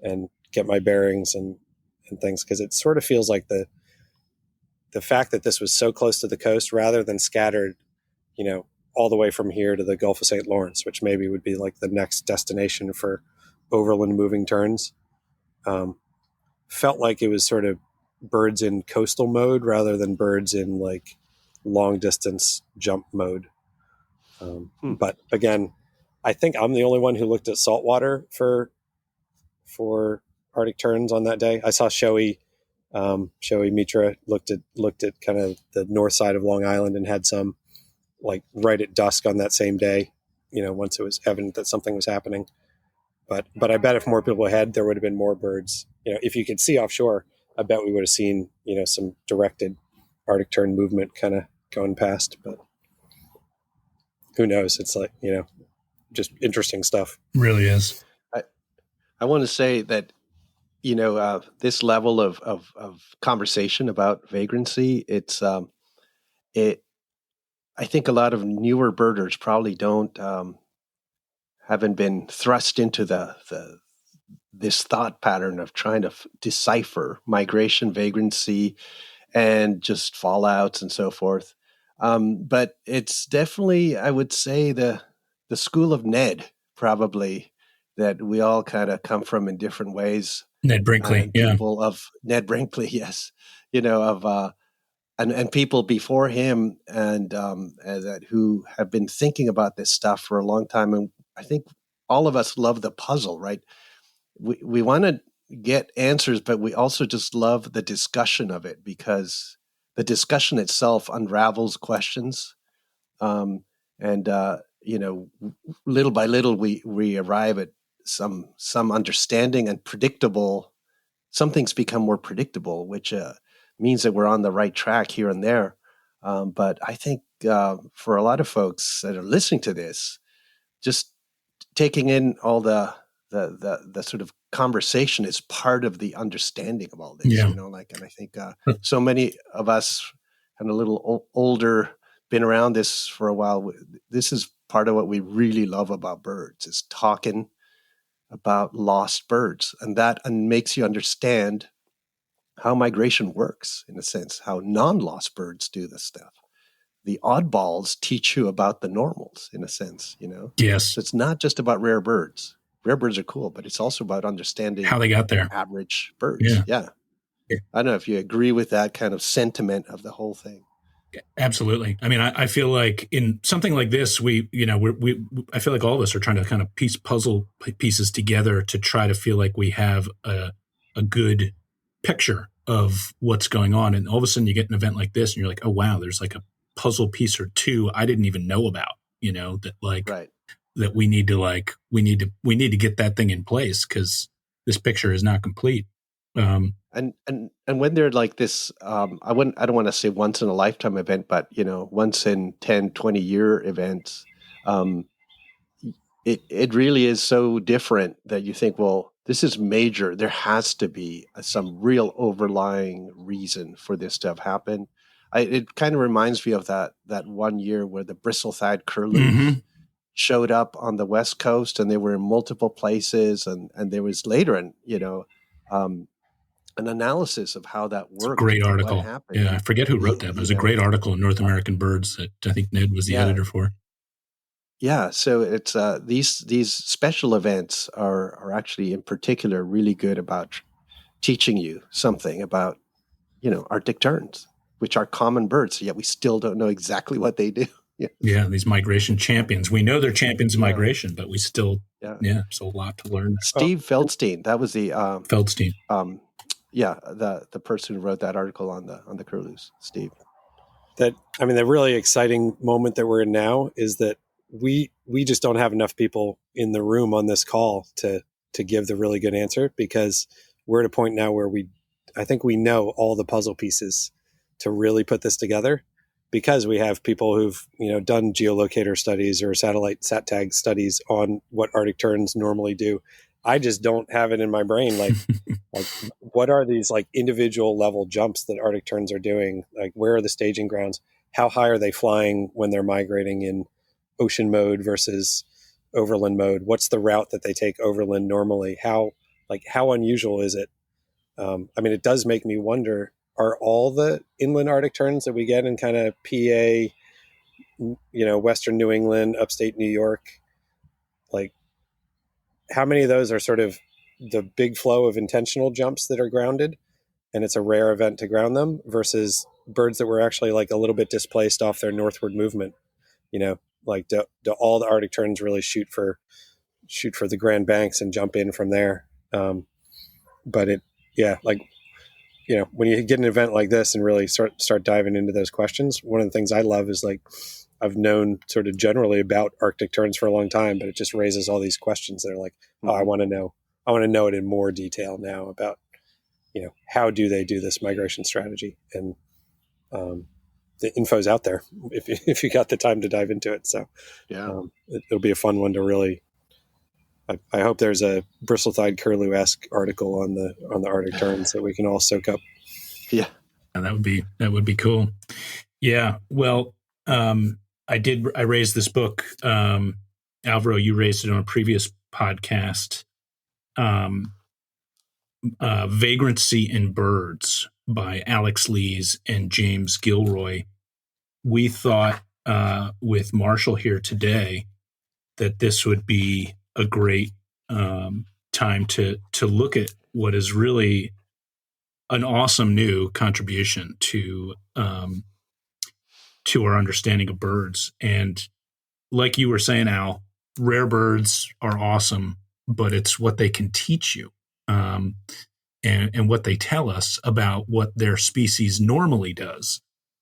and get my bearings and things. Cause it sort of feels like the fact that this was so close to the coast rather than scattered, all the way from here to the Gulf of St. Lawrence, which maybe would be like the next destination for overland moving terns, felt like it was sort of birds in coastal mode rather than birds in like long distance jump mode. But again, I think I'm the only one who looked at saltwater for Arctic terns on that day. I saw Shoei Mitra looked at kind of the north side of Long Island and had some like right at dusk on that same day, once it was evident that something was happening. But I bet if more people had, there would have been more birds. If you could see offshore, I bet we would have seen, some directed Arctic tern movement kind of going past. But who knows? It's like, just interesting stuff. Really is. I want to say that, this level of conversation about vagrancy, I think a lot of newer birders probably haven't been thrust into this thought pattern of trying to decipher migration, vagrancy, and just fallouts and so forth. But it's definitely, I would say, the school of Ned, probably, that we all kind of come from in different ways. Ned Brinkley, yeah. People of Ned Brinkley, yes. And people before him and that who have been thinking about this stuff for a long time. And I think all of us love the puzzle, right? We want to get answers, but we also just love the discussion of it because the discussion itself unravels questions. And little by little, we arrive at some understanding and predictable. Some things become more predictable, which means that we're on the right track here and there. But I think for a lot of folks that are listening to this, just taking in all the sort of conversation is part of the understanding of all this. And I think so many of us and a little older, been around this for a while. This is part of what we really love about birds, is talking about lost birds, and makes you understand how migration works, in a sense, how non-lost birds do this stuff. The oddballs teach you about the normals, in a sense, Yes. So it's not just about rare birds. Rare birds are cool, but it's also about understanding how they got there. Average birds. Yeah. I don't know if you agree with that kind of sentiment of the whole thing. Absolutely. I mean, I feel like in something like this, I feel like all of us are trying to kind of piece puzzle pieces together to try to feel like we have a good picture of what's going on. And all of a sudden you get an event like this and you're like, oh, wow, there's like a puzzle piece or two I didn't even know about, that that we need to get that thing in place, because this picture is not complete. And when they're like this, I don't want to say once in a lifetime event, but once in 10, 20 year events, it really is so different that you think, well, this is major. There has to be some real overlying reason for this to have happened. It kind of reminds me of that 1 year where the bristle-thighed curlews showed up on the West Coast, and they were in multiple places, and there was later an analysis of how that worked. Great article. What happened. Yeah, I forget who wrote that, but it was a great article in North American Birds that I think Ned was the editor for. Yeah, so it's these special events are actually in particular really good about teaching you something about Arctic terns, which are common birds, yet we still don't know exactly what they do. Yeah, these migration champions. We know they're champions of migration, but we still there's a lot to learn. Steve Feldstein, that was the Feldstein. The person who wrote that article on the curlews, Steve. The really exciting moment that we're in now is that we just don't have enough people in the room on this call to give the really good answer, because we're at a point now where I think we know all the puzzle pieces to really put this together, because we have people who've done geolocator studies or satellite sat tag studies on what Arctic terns normally do. I just don't have it in my brain. Like what are these like individual level jumps that Arctic terns are doing? Like, where are the staging grounds? How high are they flying when they're migrating in ocean mode versus overland mode? What's the route that they take overland normally? How unusual is it? It does make me wonder, are all the inland Arctic terns that we get in kind of PA, Western New England, upstate New York, like how many of those are sort of the big flow of intentional jumps that are grounded and it's a rare event to ground them, versus birds that were actually like a little bit displaced off their northward movement? Like do all the Arctic terns really shoot for the Grand Banks and jump in from there? When you get an event like this and really start diving into those questions, one of the things I love is like, I've known sort of generally about Arctic terns for a long time, but it just raises all these questions that are like, oh, I want to know it in more detail now about, how do they do this migration strategy? And the info's out there if you got the time to dive into it. So it'll be a fun one to really. I hope there's a bristle-thighed curlew-esque article on the Arctic terns that we can all soak up. Yeah, and that would be cool. Yeah, well, I raised this book. Alvaro, you raised it on a previous podcast. Vagrancy in Birds by Alex Lees and James Gilroy. We thought with Marshall here today that this would be a great time to look at what is really an awesome new contribution to our understanding of birds. And like you were saying, Al, rare birds are awesome, but it's what they can teach you and what they tell us about what their species normally does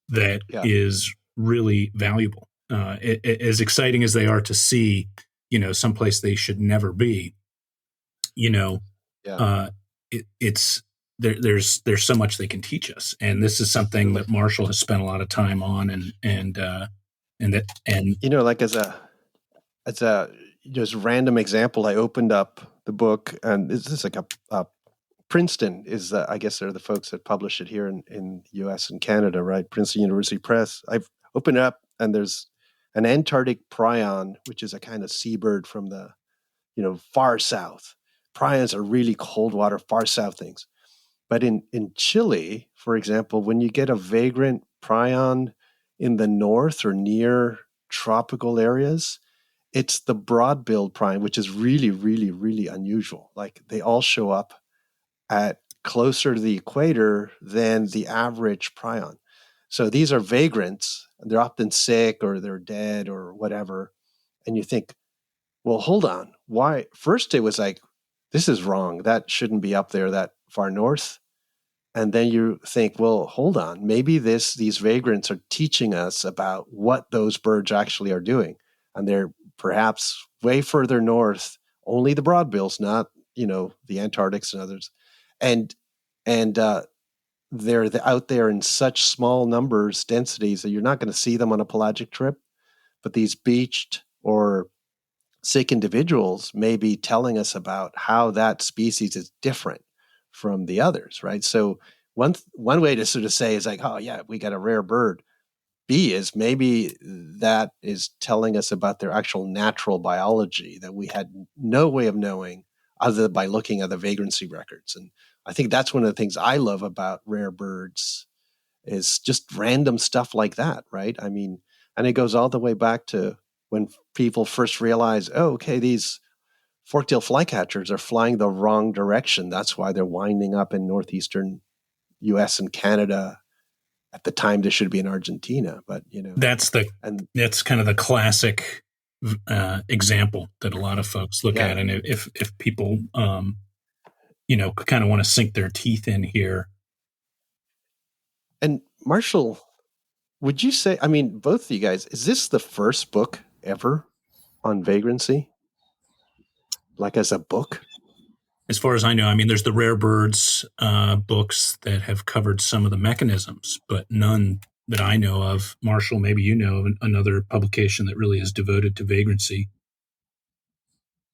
that Yeah. is really valuable. As exciting as they are to see, someplace they should never be, Yeah. uh, it's there's so much they can teach us, and this is something that Marshall has spent a lot of time on, and like as a just random example, I opened up the book, and this is like a Princeton is I guess they're the folks that publish it here in the U.S. and Canada, right? Princeton University Press. I've opened it up, and there's an Antarctic prion, which is a kind of seabird from the far south. Prions are really cold water, far south things. But in Chile, for example, when you get a vagrant prion in the north or near tropical areas, it's the broad-billed prion, which is really, really, really unusual. Like they all show up at closer to the equator than the average prion. So these are vagrants. They're often sick or they're dead or whatever. And you think, well, hold on. Why? First, it was like, this is wrong. That shouldn't be up there that far north. And then you think, well, hold on. Maybe these vagrants are teaching us about what those birds actually are doing. And they're perhaps way further north, only the broadbills, not, the Antarctics and others. And they're out there in such small numbers, densities, that you're not going to see them on a pelagic trip. But these beached or sick individuals may be telling us about how that species is different from the others, right? So one way to sort of say is like, oh yeah, we got a rare bird. B is maybe that is telling us about their actual natural biology that we had no way of knowing other than by looking at the vagrancy records. And I think that's one of the things I love about rare birds is just random stuff like that, right? I mean, and it goes all the way back to when people first realized, oh, okay, these fork-tailed flycatchers are flying the wrong direction. That's why they're winding up in northeastern U.S. and Canada. At the time, they should be in Argentina, but that's kind of the classic example that a lot of folks look at, and if people kind of want to sink their teeth in here. And Marshall, would you say? I mean, both of you guys, is this the first book ever on vagrancy? Like as a book? As far as I know, I mean, there's the Rare Birds books that have covered some of the mechanisms, but none that I know of. Marshall, maybe you know of another publication that really is devoted to vagrancy.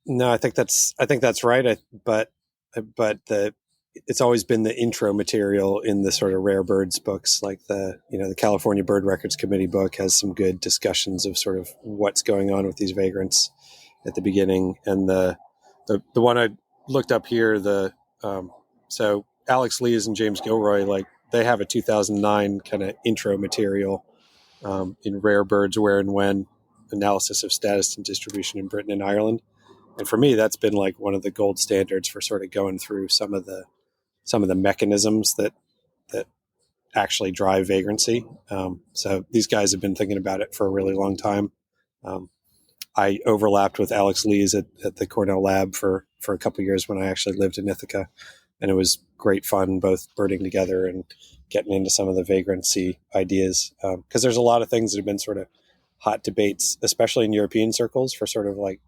No, I think that's right. But it's always been the intro material in the sort of Rare Birds books, like the California Bird Records Committee book has some good discussions of sort of what's going on with these vagrants at the beginning, and the one I looked up here, so Alex Lees and James Gilroy, like they have a 2009 kind of intro material in Rare Birds, Where and When, Analysis of Status and Distribution in Britain and Ireland. And for me, that's been like one of the gold standards for sort of going through some of the mechanisms that actually drive vagrancy. So these guys have been thinking about it for a really long time. I overlapped with Alex Lees at the Cornell lab for a couple of years when I actually lived in Ithaca, and it was great fun both birding together and getting into some of the vagrancy ideas, because there's a lot of things that have been sort of hot debates, especially in European circles, for sort of like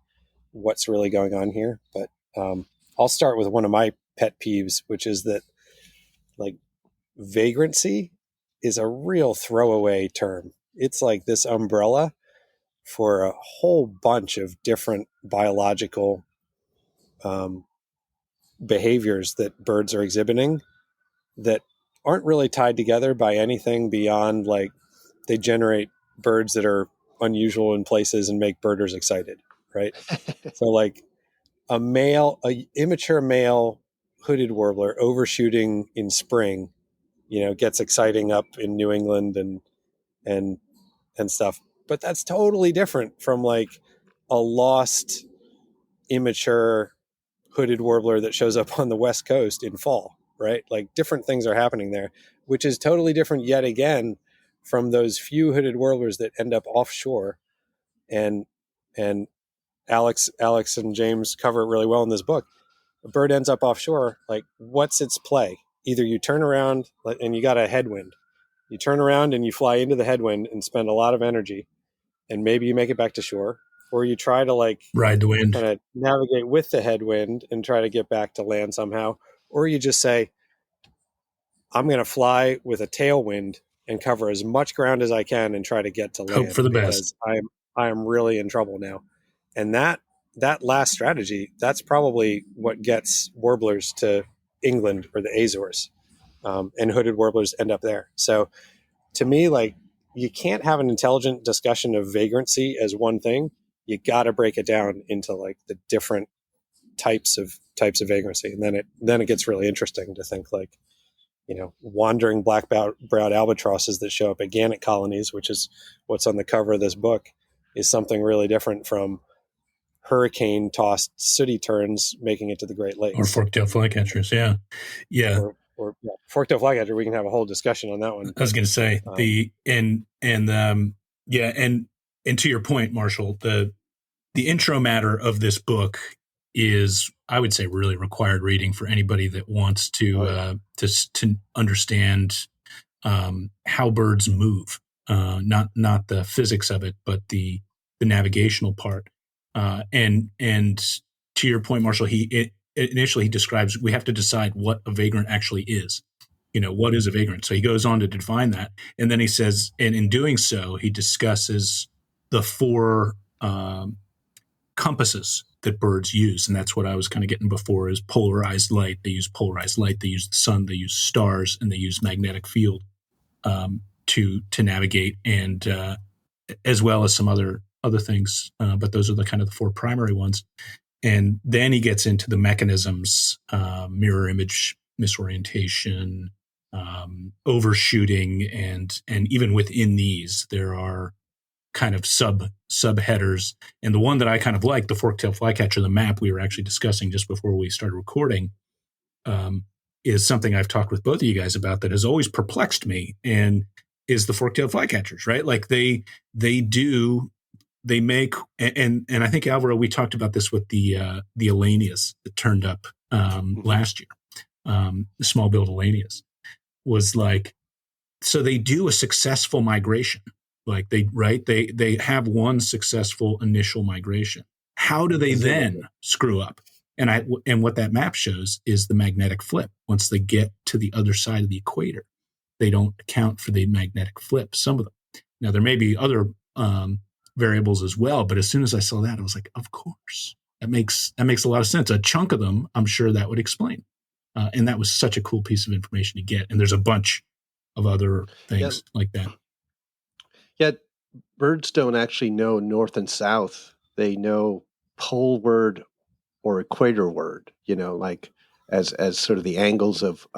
what's really going on here. But I'll start with one of my pet peeves, which is that like vagrancy is a real throwaway term. It's like this umbrella for a whole bunch of different biological behaviors that birds are exhibiting that aren't really tied together by anything beyond like they generate birds that are unusual in places and make birders excited, right? So like a immature male hooded warbler overshooting in spring, gets exciting up in New England and stuff. But that's totally different from like a lost immature hooded warbler that shows up on the West Coast in fall, right? Like different things are happening there, which is totally different yet again from those few hooded warblers that end up offshore. And Alex and James cover it really well in this book. A bird ends up offshore, like what's its play? Either you turn around and you got a headwind, You turn around and you fly into the headwind and spend a lot of energy, and maybe you make it back to shore, or you try to like Ride the wind. kind of navigate with the headwind and try to get back to land somehow, or you just say, I'm going to fly with a tailwind and cover as much ground as I can and try to get to land. Hope for the because best. I am really in trouble now. And that last strategy, that's probably what gets warblers to England or the Azores, and hooded warblers end up there. So to me, like, you can't have an intelligent discussion of vagrancy as one thing. You got to break it down into like the different types of vagrancy, and then it gets really interesting to think like, wandering black-browed albatrosses that show up at gannet colonies, which is what's on the cover of this book, is something really different from hurricane-tossed sooty terns making it to the Great Lakes. Or fork-tailed flycatchers, yeah. Or fork-tailed flycatcher. We can have a whole discussion on that one. I was going to say and to your point, Marshall, the intro matter of this book is, I would say, really required reading for anybody that wants to understand how birds move, not the physics of it, but the navigational part. And to your point, Marshall, initially he describes, we have to decide what a vagrant actually is. What is a vagrant? So he goes on to define that, and then he says, and in doing so, he discusses the four compasses that birds use, and that's what I was kind of getting before, is polarized light. They use polarized light, they use the sun, they use stars, and they use magnetic field to navigate, and as well as some other things, but those are the kind of the four primary ones. And then he gets into the mechanisms, mirror image misorientation, overshooting, and even within these there are kind of subheaders. And the one that I kind of like, the fork-tailed flycatcher, the map we were actually discussing just before we started recording, is something I've talked with both of you guys about that has always perplexed me, and is the fork-tailed flycatchers, right? Like they make, and I think, Alvaro, we talked about this with the Elanias that turned up last year. The small-billed Elanias was like, so they do a successful migration. Like they have one successful initial migration. How do they then screw up? And what that map shows is the magnetic flip. Once they get to the other side of the equator, they don't account for the magnetic flip. Some of them. Now there may be other variables as well, but as soon as I saw that, I was like, of course, that makes a lot of sense. A chunk of them, I'm sure that would explain. And that was such a cool piece of information to get. And there's a bunch of other things like that. Yet birds don't actually know north and south. They know poleward or equatorward, like as sort of the angles of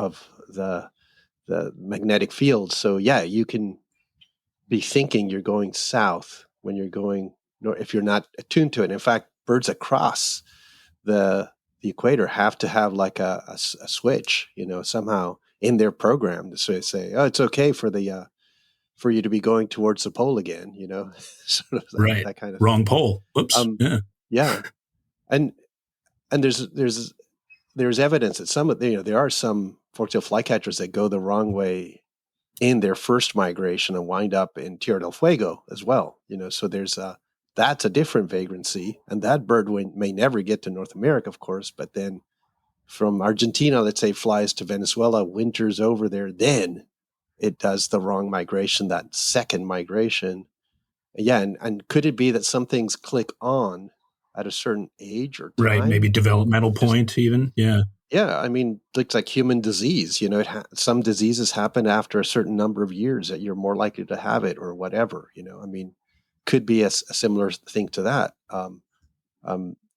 the magnetic field. So yeah, you can be thinking you're going south when you're going north if you're not attuned to it. In fact, birds across the equator have to have like a switch, somehow in their program to say, oh, it's okay for for you to be going towards the pole again, sort of right. That kind of wrong pole. Whoops. Yeah. And there's evidence that some of there are some fork-tailed flycatchers that go the wrong way in their first migration and wind up in Tierra del Fuego as well. So there's that's a different vagrancy, and that bird may never get to North America, of course, but then from Argentina, let's say, flies to Venezuela, winters over there, then it does the wrong migration, that second migration. Yeah, and could it be that some things click on at a certain age or time? Right, maybe developmental point even, yeah. Yeah, I mean, it's like human disease. Some diseases happen after a certain number of years that you're more likely to have it or whatever. I mean, could be a similar thing to that.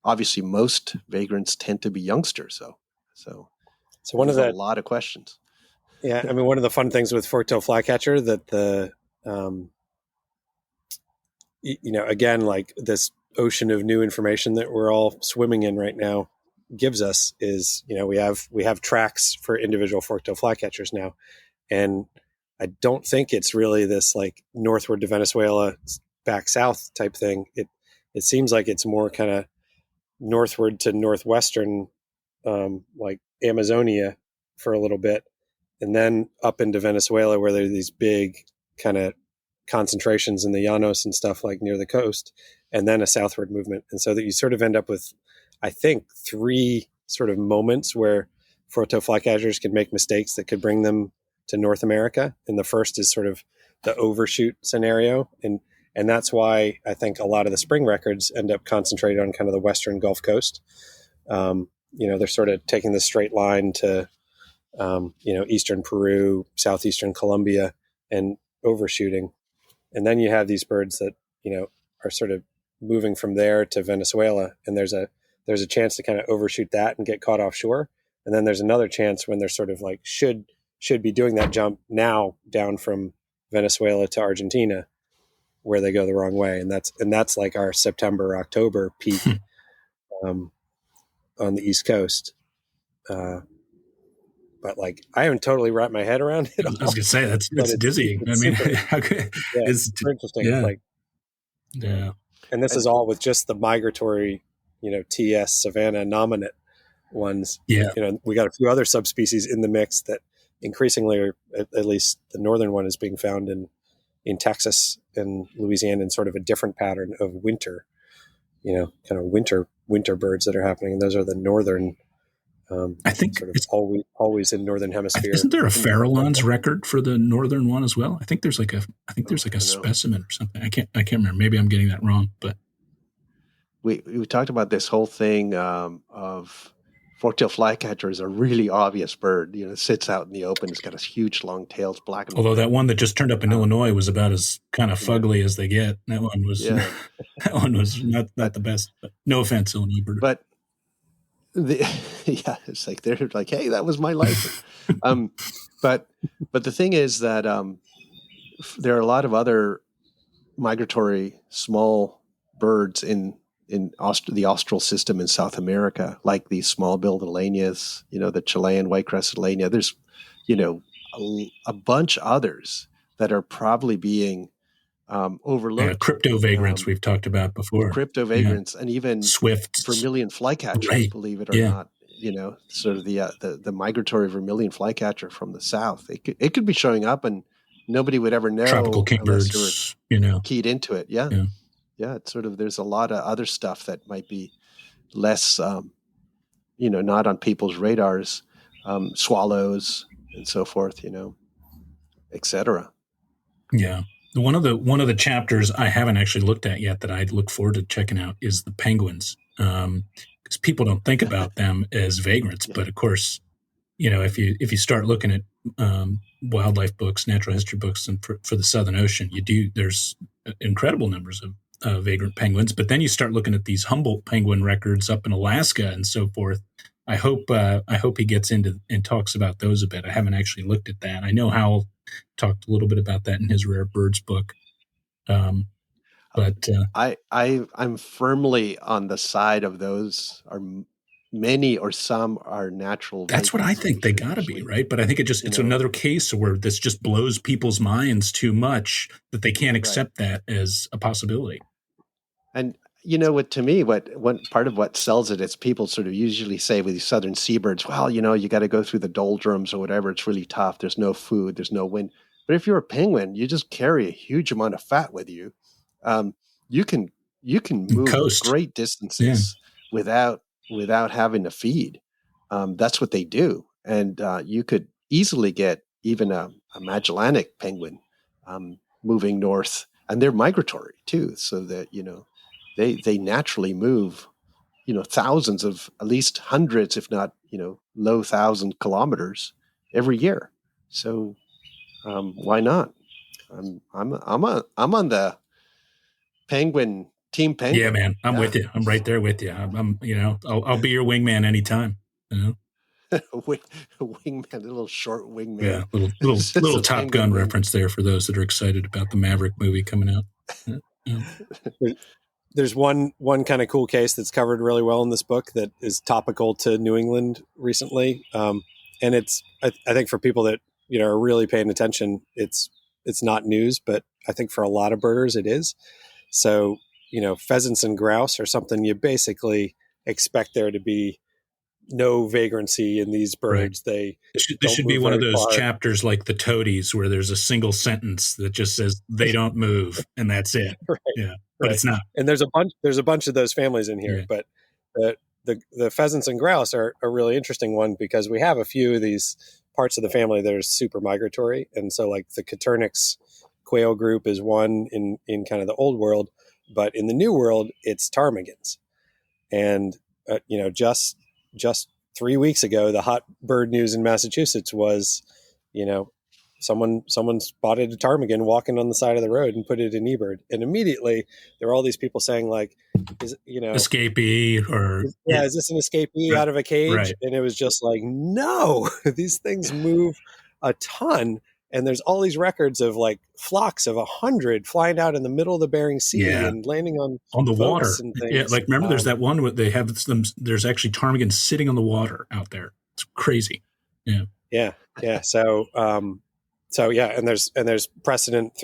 Obviously, most vagrants tend to be youngsters, so one of a lot of questions. Yeah, I mean, one of the fun things with fork-tailed flycatcher that again, like this ocean of new information that we're all swimming in right now gives us is, we have tracks for individual fork-tailed flycatchers now, and I don't think it's really this like northward to Venezuela, back south type thing. It seems like it's more kind of northward to northwestern, like Amazonia for a little bit, and then up into Venezuela where there are these big kind of concentrations in the llanos and stuff like near the coast, and then a southward movement. And so that you sort of end up with, I think, 3 sort of moments where photo flycatchers could make mistakes that could bring them to North America. And the first is sort of the overshoot scenario. And that's why I think a lot of the spring records end up concentrated on kind of the western Gulf Coast. They're sort of taking the straight line to, eastern Peru, southeastern Colombia, and overshooting. And then you have these birds that, are sort of moving from there to Venezuela. And there's a chance to kind of overshoot that and get caught offshore. And then there's another chance when they're sort of like should be doing that jump now down from Venezuela to Argentina, where they go the wrong way. And that's like our September, October peak on the East Coast. But like, I haven't totally wrapped my head around it. I was going to say that's dizzying. It's super interesting. Yeah. And this is all with just the migratory, TS Savannah nominate ones. Yeah. We got a few other subspecies in the mix that increasingly, or at least the northern one, is being found in Texas and Louisiana in sort of a different pattern of winter, kind of winter birds that are happening. And those are the northern. I think sort of always in northern hemisphere. Isn't there a Farallon's record for the northern one as well? I think there's like a specimen or something. I can't remember. Maybe I'm getting that wrong, but we talked about this whole thing of fork-tailed flycatcher is a really obvious bird. It sits out in the open. It's got a huge long tail. It's black and although white. that one that just turned up in Illinois was about as kind of fugly as they get. That one was that one was not the best. But no offense, Illinois bird. But it's like they're like, hey, that was my life. But the thing is that there are a lot of other migratory small birds in the austral system in South America, like these small-billed Alanias, the Chilean white-crested Alania. There's, a bunch others that are probably being overlooked. Crypto vagrants we've talked about before. Crypto vagrants and even swifts, vermilion flycatchers, believe it or not. Sort of the migratory vermilion flycatcher from the south. It could be showing up and nobody would ever know. Tropical kingbirds, keyed into it. Yeah. It's sort of, there's a lot of other stuff that might be less, not on people's radars, swallows and so forth, et cetera. Yeah. One of the chapters I haven't actually looked at yet that I look forward to checking out is the penguins, because people don't think about them as vagrants, but of course, if you start looking at wildlife books, natural history books, and for the Southern Ocean, there's incredible numbers of vagrant penguins. But then you start looking at these Humboldt penguin records up in Alaska and so forth. I hope he gets into and talks about those a bit. I haven't actually looked at that. I know Howell talked a little bit about that in his Rare Birds book. But I'm firmly on the side of those are many or some are natural. That's what I think they got to be, right? But I think it's another case where this just blows people's minds too much that they can't accept that as a possibility. And to me, what part of what sells it is people sort of usually say with these southern seabirds, well, you got to go through the doldrums or whatever. It's really tough. There's no food. There's no wind. But if you're a penguin, you just carry a huge amount of fat with you. You can move great distances without having to feed. That's what they do. And you could easily get even a Magellanic penguin moving north, and they're migratory too. So that, they naturally move, thousands of, at least hundreds, if not, low 1,000 kilometers every year. So why not? I'm on the penguin team. Penguin. Yeah, man, I'm with you. I'm right there with you. I'll be your wingman anytime. Wingman, a little short wingman. Yeah, little Top Gun reference there for those that are excited about the Maverick movie coming out. There's one kind of cool case that's covered really well in this book that is topical to New England recently, and it's I think for people that are really paying attention, it's not news, but I think for a lot of birders it is. So pheasants and grouse are something you basically expect there to be no vagrancy in these birds. They This should be move one of very those far. chapters like the toadies where there's a single sentence that just says they don't move and that's it. Right. Yeah, but it's not. And there's a bunch of those families in here, Yeah. but the pheasants and grouse are a really interesting one because we have a few of these parts of the family that are super migratory. And so like the Coturnix quail group is one in kind of the old world, but in the new world, it's ptarmigans. And, just 3 weeks ago, the hot bird news in Massachusetts was, someone spotted a ptarmigan walking on the side of the road and put it in eBird. And immediately there were all these people saying like, escapee or is this an escapee out of a cage? Right. And it was just like, no, these things move a ton. And there's all these records of like flocks of 100 flying out in the middle of the Bering Sea and landing on the water. and things. Yeah, like remember there's that one where they have them. There's actually ptarmigans sitting on the water out there. It's crazy. Yeah. So yeah, and there's precedent,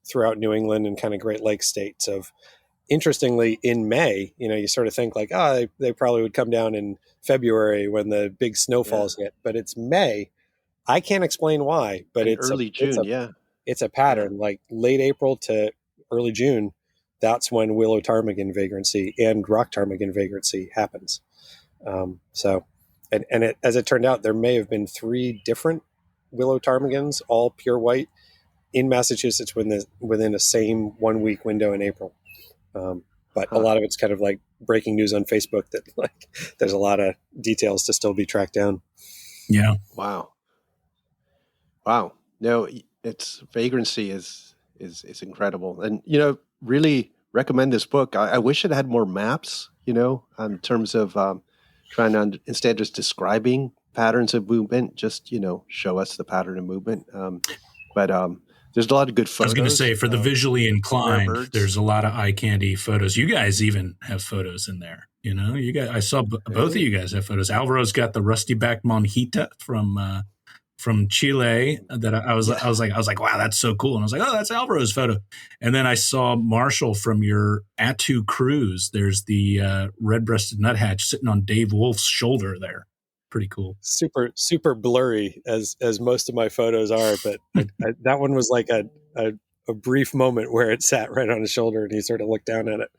throughout New England and kind of Great Lakes states of, interestingly, in May, you sort of think like, they probably would come down in February when the big snowfalls hit, but it's May. I can't explain why, but it's early June. It's a pattern. Like late April to early June, that's when willow ptarmigan vagrancy and rock ptarmigan vagrancy happens. As it turned out, there may have been 3 different willow ptarmigans, all pure white, in Massachusetts within a same 1 week window in April. But a lot of it's kind of like breaking news on Facebook that like there's a lot of details to still be tracked down. Yeah. Wow. No, it's vagrancy is incredible. And, really recommend this book. I wish it had more maps, in terms of trying to, instead of just describing patterns of movement, just, show us the pattern of movement. But there's a lot of good photos. I was going to say, for the visually inclined, there's a lot of eye candy photos. You guys even have photos in there. You guys, I saw both of you guys have photos. Alvaro's got the rusty back monjita from Chile that I was like, wow, that's so cool. And I was like, oh, that's Alvaro's photo. And then I saw Marshall from your Attu cruise. There's the red-breasted nuthatch sitting on Dave Wolf's shoulder there. Pretty cool. Super, super blurry as most of my photos are, but that one was like a brief moment where it sat right on his shoulder and he sort of looked down at it.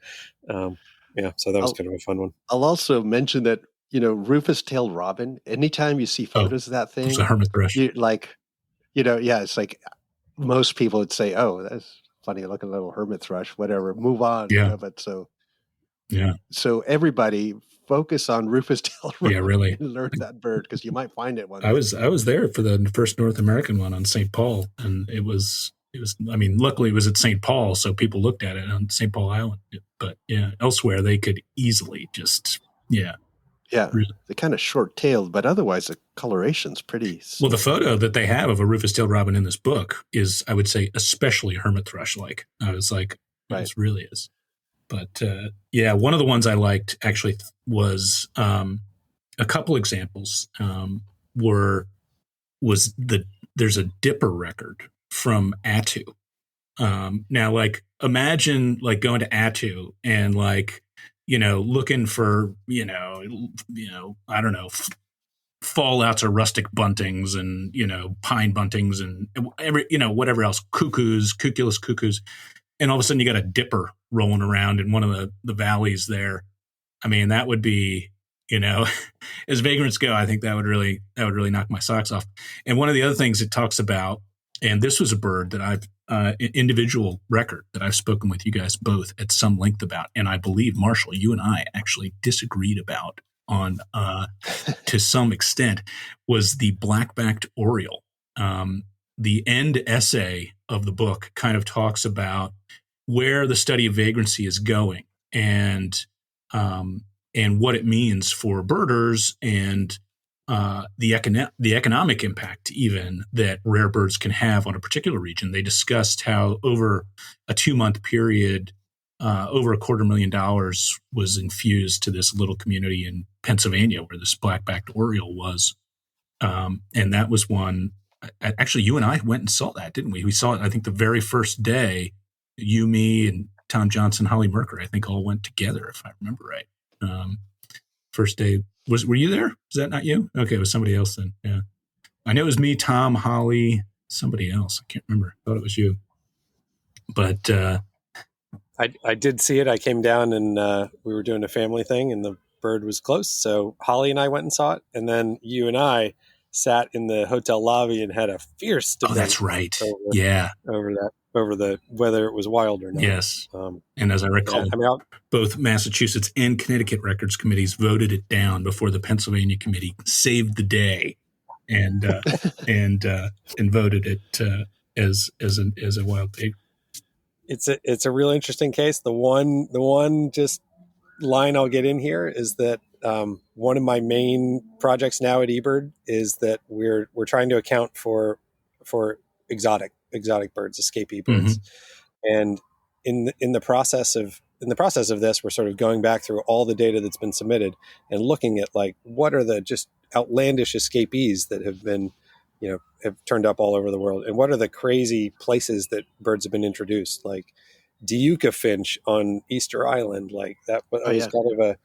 So that was kind of a fun one. I'll also mention that, rufous-tailed robin, anytime you see photos of that thing, it's a hermit thrush. It's like most people would say, oh, that's funny looking little hermit thrush, whatever, move on. Yeah. But yeah. So everybody focus on rufous-tailed robin. Yeah, really. And learn that bird because you might find it one day. I was there for the first North American one on St. Paul, and it was, I mean, luckily it was at St. Paul, so people looked at it on St. Paul Island. But elsewhere they could easily just, Yeah, they're kind of short-tailed, but otherwise the coloration's pretty well, the photo that they have of a rufous-tailed robin in this book is, I would say, especially hermit thrush-like. I was like, this really is. But one of the ones I liked actually was a couple examples there's a dipper record from Attu. Now, like, imagine like going to Attu and like, looking for, I don't know, fallouts or rustic buntings and, pine buntings and whatever else, cuculus cuckoos. And all of a sudden you got a dipper rolling around in one of the valleys there. I mean, that would be, as vagrants go, I think that would really knock my socks off. And one of the other things it talks about, and this was a bird that I've, an individual record that I've spoken with you guys both at some length about. And I believe, Marshall, you and I actually disagreed about on, to some extent, was the black-backed oriole. The end essay of the book kind of talks about where the study of vagrancy is going and what it means for birders and the economic impact even that rare birds can have on a particular region. They discussed how over a 2-month period, over $250,000 was infused to this little community in Pennsylvania where this black-backed oriole was. And that was one. Actually, you and I went and saw that, didn't we? We saw it, I think, the very first day. You, me, and Tom Johnson, Holly Merker, I think, all went together, if I remember right. First day Were you there? Was that not you? Okay, it was somebody else then. Yeah, I know it was me, Tom, Holly, somebody else. I can't remember. I thought it was you. But I did see it. I came down and we were doing a family thing, and the bird was close. So Holly and I went and saw it, and then you and I sat in the hotel lobby and had a fierce debate. Oh, that's right. Over the whether it was wild or not. Yes. And as I recall, both Massachusetts and Connecticut records committees voted it down before the Pennsylvania committee saved the day and voted it as a wild pig. It's a real interesting case. The one just line I'll get in here is that one of my main projects now at eBird is that we're trying to account for exotic birds, escapee birds, and in the process of this, we're sort of going back through all the data that's been submitted and looking at like what are the just outlandish escapees that have been, have turned up all over the world, and what are the crazy places that birds have been introduced, like Diuca finch on Easter Island. Like that was kind of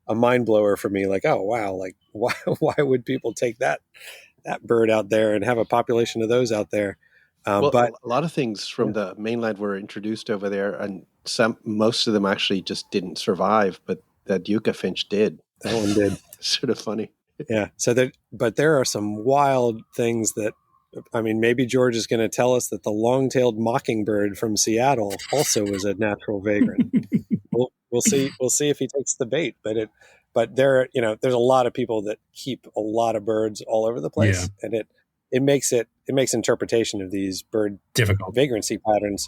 a mind blower for me. Like, oh wow, like why would people take that bird out there and have a population of those out there? But a lot of things from the mainland were introduced over there, and most of them actually just didn't survive, but the Diuca finch did. That one did. Sort of funny. Yeah. But there are some wild things that, I mean, maybe George is going to tell us that the long-tailed mockingbird from Seattle also was a natural vagrant. We'll see if he takes the bait. But there, there's a lot of people that keep a lot of birds all over the place, and it makes interpretation of these bird difficult vagrancy patterns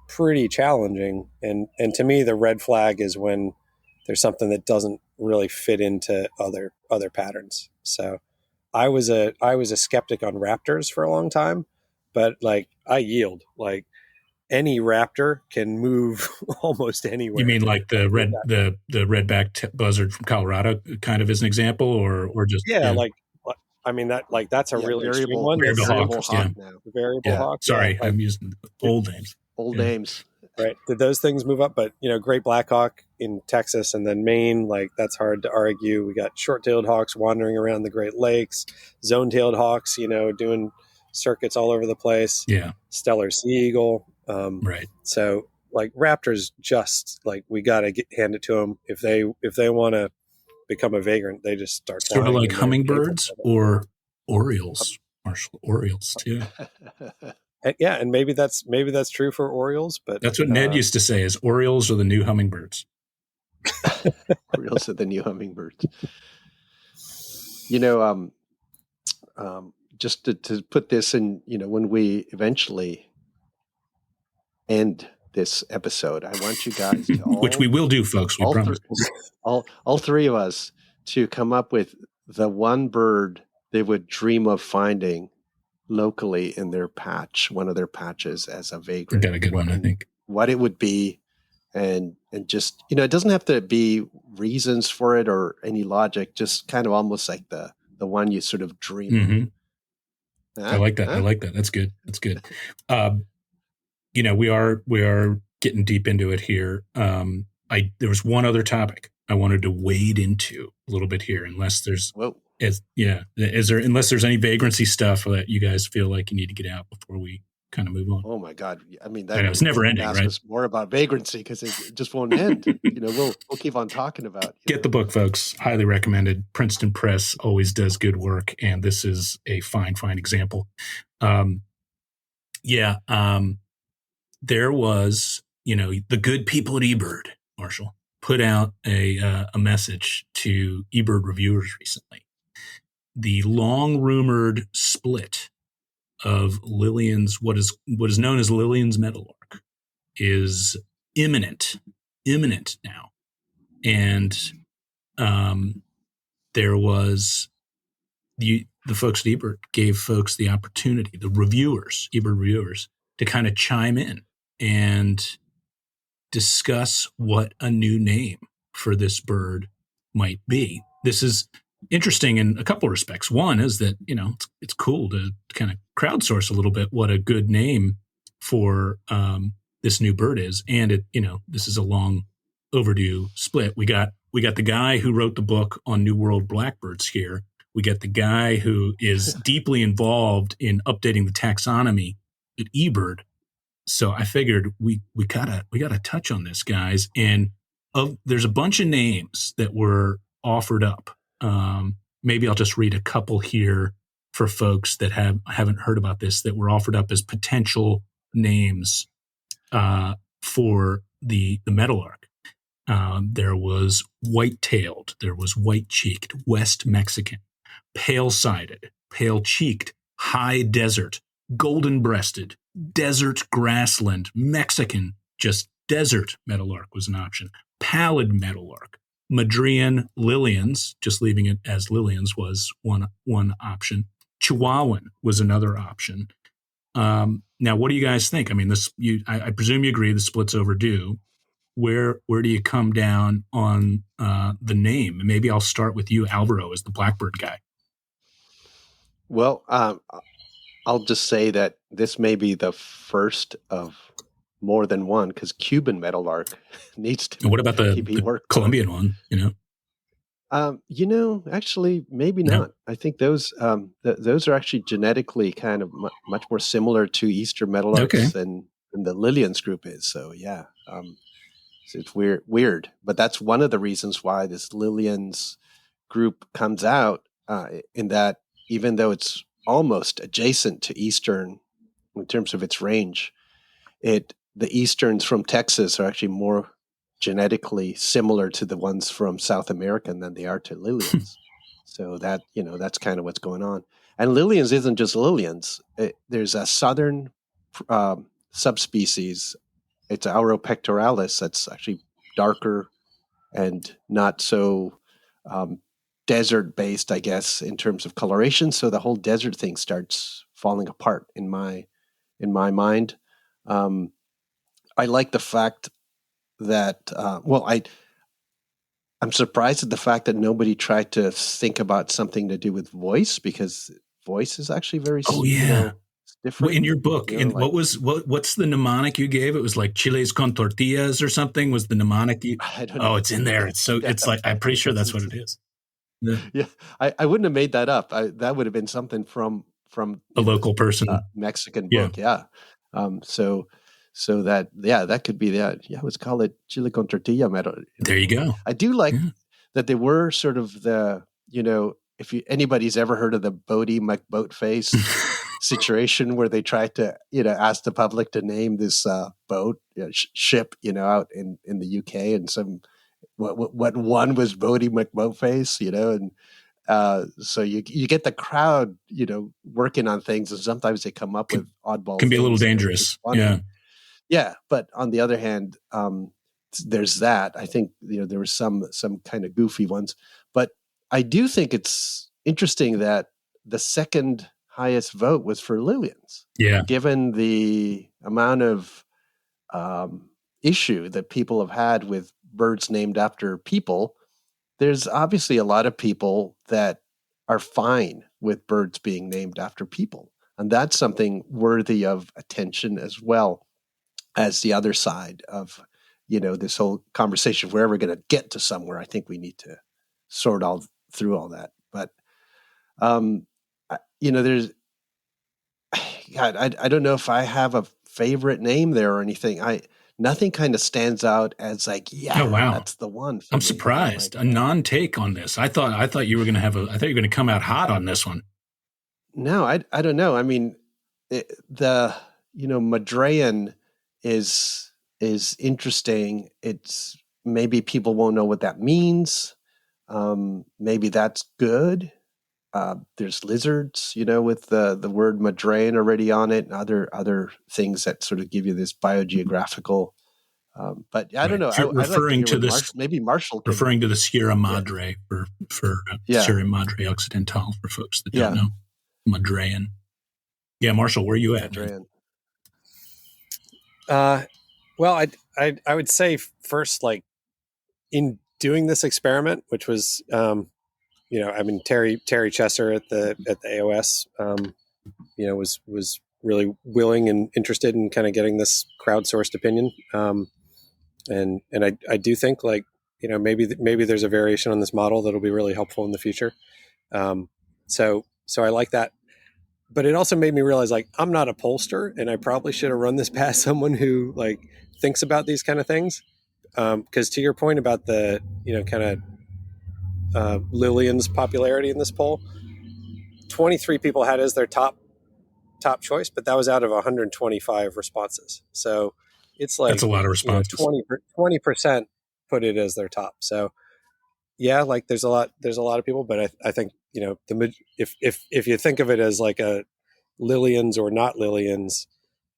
pretty challenging. And to me, the red flag is when there's something that doesn't really fit into other patterns. So I was a skeptic on raptors for a long time, but like I yield. Like any raptor can move almost anywhere. You mean like the redback buzzard from Colorado, kind of as an example, or just like. I mean that's a really extreme one. Variable hawk now. Variable hawk. Sorry, I'm using old names. Names. Right. Did those things move up? But great black hawk in Texas and then Maine, like that's hard to argue. We got short-tailed hawks wandering around the Great Lakes, zone-tailed hawks, doing circuits all over the place. Yeah. Stellar sea eagle. Right. So like raptors, just like we got to hand it to them. If they want to become a vagrant, they just start sort of like hummingbirds or orioles, Marshall, orioles too. Yeah, and maybe that's true for orioles, but that's what Ned used to say: is orioles are the new hummingbirds. Orioles are the new hummingbirds. Just to put this in, when we eventually end this episode, I want you guys to which we will do, folks. We promise. All three of us to come up with the one bird they would dream of finding locally in their patch, one of their patches as a vagrant. Got a good one, I think. What it would be, and just it doesn't have to be reasons for it or any logic. Just kind of almost like the one you sort of dream. I like that. I like that. That's good. That's good. We are getting deep into it here. There was one other topic I wanted to wade into a little bit here, unless there's unless there's any vagrancy stuff that you guys feel like you need to get out before we kind of move on. Oh my God! I mean, it's never ending, right? Us more about vagrancy because it just won't end. We'll keep on talking about. Get the book, folks. Highly recommended. Princeton Press always does good work, and this is a fine example. There was, the good people at eBird, Marshall, put out a message to eBird reviewers recently. The long rumored split of Lillian's, what is known as Lillian's meadowlark, is imminent now. And there was the folks at eBird gave folks the opportunity, the reviewers, eBird reviewers, to kind of chime in and discuss what a new name for this bird might be. This is interesting in a couple of respects. One is that, it's cool to kind of crowdsource a little bit what a good name for this new bird is. And this is a long overdue split. We got we got the guy who wrote the book on New World blackbirds here. We got the guy who is deeply involved in updating the taxonomy at eBird. So I figured we gotta touch on this, guys. And there's a bunch of names that were offered up. Maybe I'll just read a couple here for folks that haven't heard about this, that were offered up as potential names for the meadowlark. There was white-tailed, there was white-cheeked, West Mexican, pale-sided, pale-cheeked, high desert, golden-breasted, desert grassland, Mexican, just desert meadowlark was an option. Pallid meadowlark, Madrean Lillians, just leaving it as Lillians was one option. Chihuahuan was another option. Now, what do you guys think? I mean, I presume you agree the split's overdue. Where do you come down on the name? Maybe I'll start with you, Alvaro, as the blackbird guy. Well, I'll just say that this may be the first of more than one, because Cuban meadowlark needs to. And what about the Colombian one? Actually, maybe not. I think those are actually genetically kind of much more similar to Eastern meadowlarks than the Lillian's group is. So yeah, so it's weird. But that's one of the reasons why this Lillian's group comes out, in that even though it's almost adjacent to Eastern in terms of its range, the Easterns from Texas are actually more genetically similar to the ones from South America than they are to Lillians. So that, that's kind of what's going on. And Lillians isn't just Lillians. There's a southern subspecies. It's Auropectoralis that's actually darker and not so desert-based, I guess, in terms of coloration. So the whole desert thing starts falling apart in my mind. I like the fact that, I'm surprised at the fact that nobody tried to think about something to do with voice, because voice is actually very different. Well, in your book, what's the mnemonic you gave? It was like chiles con tortillas or something was the mnemonic. I don't know. Oh, it's in there. It's like, I'm pretty sure that's what it is. Yeah. I wouldn't have made that up. That would have been something from a local person, Mexican book. Yeah. So that could be that. Yeah, let's call it chile con tortilla. There you go. I do like that they were sort of the, if anybody's ever heard of the Bodie McBoatface situation where they tried to, ask the public to name this boat, ship, out in the UK, and what one was Bodie McBoatface, and so you get the crowd, working on things, and sometimes they come up with oddball. Can be a little dangerous. Yeah, but on the other hand, there's that. I think there were some kind of goofy ones, but I do think it's interesting that the second highest vote was for Lillians. Yeah, given the amount of issue that people have had with birds named after people, there's obviously a lot of people that are fine with birds being named after people, and that's something worthy of attention as well as the other side of, this whole conversation. If we're ever going to get to somewhere, I think we need to sort through all that. But, there's, God, I don't know if I have a favorite name there or anything. Nothing kind of stands out as like, that's the one. I'm surprised. A non-take on this. I thought you were going to I thought you were going to come out hot on this one. No, I don't know. I mean, Madrean is interesting. It's maybe people won't know what that means. Maybe that's good. There's lizards, with the word Madrean already on it, and other things that sort of give you this biogeographical. But I don't know. Referring to this, maybe Marshall. Referring to the Sierra Madre for Sierra Madre Occidental for folks that don't know. Madrean. Yeah, Marshall, where are you at? Madrean. Well, I would say first, like, in doing this experiment, which was, Terry Chesser at the AOS, was really willing and interested in kind of getting this crowdsourced opinion. And I do think, like, maybe there's a variation on this model that'll be really helpful in the future. So I like that. But it also made me realize, like, I'm not a pollster, and I probably should have run this past someone who like thinks about these kind of things. Because to your point about the, kind of Lillian's popularity in this poll, 23 people had as their top choice, but that was out of 125 responses. So it's like, that's a lot of responses. 20% put it as their top. So yeah, like there's a lot of people, but I think, if you think of it as like a Lillian's or not Lillian's,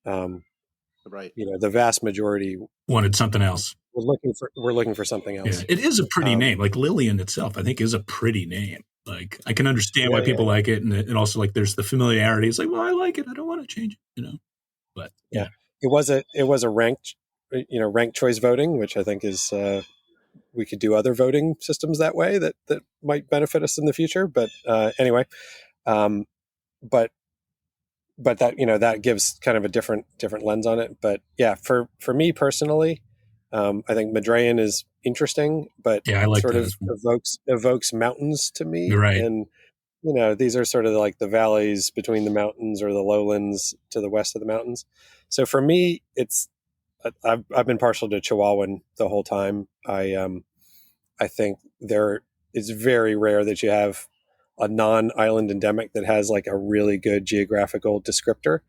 right. The vast majority wanted something else. We're looking for something else. Yeah, it is a pretty name. Like Lillian itself, I think, is a pretty name. Like, I can understand why people like it, and also like there's the familiarity. It's like, well, I like it. I don't want to change it. But yeah, it was a ranked choice voting, which I think is we could do other voting systems that way that might benefit us in the future. But anyway, but that that gives kind of a different lens on it. But yeah, for me personally, I think Madrayan is interesting, but I like sort that of evokes mountains to me. You're right. And these are sort of like the valleys between the mountains or the lowlands to the west of the mountains. So for me, I've been partial to Chihuahuan the whole time. I think it's very rare that you have a non-island endemic that has like a really good geographical descriptor.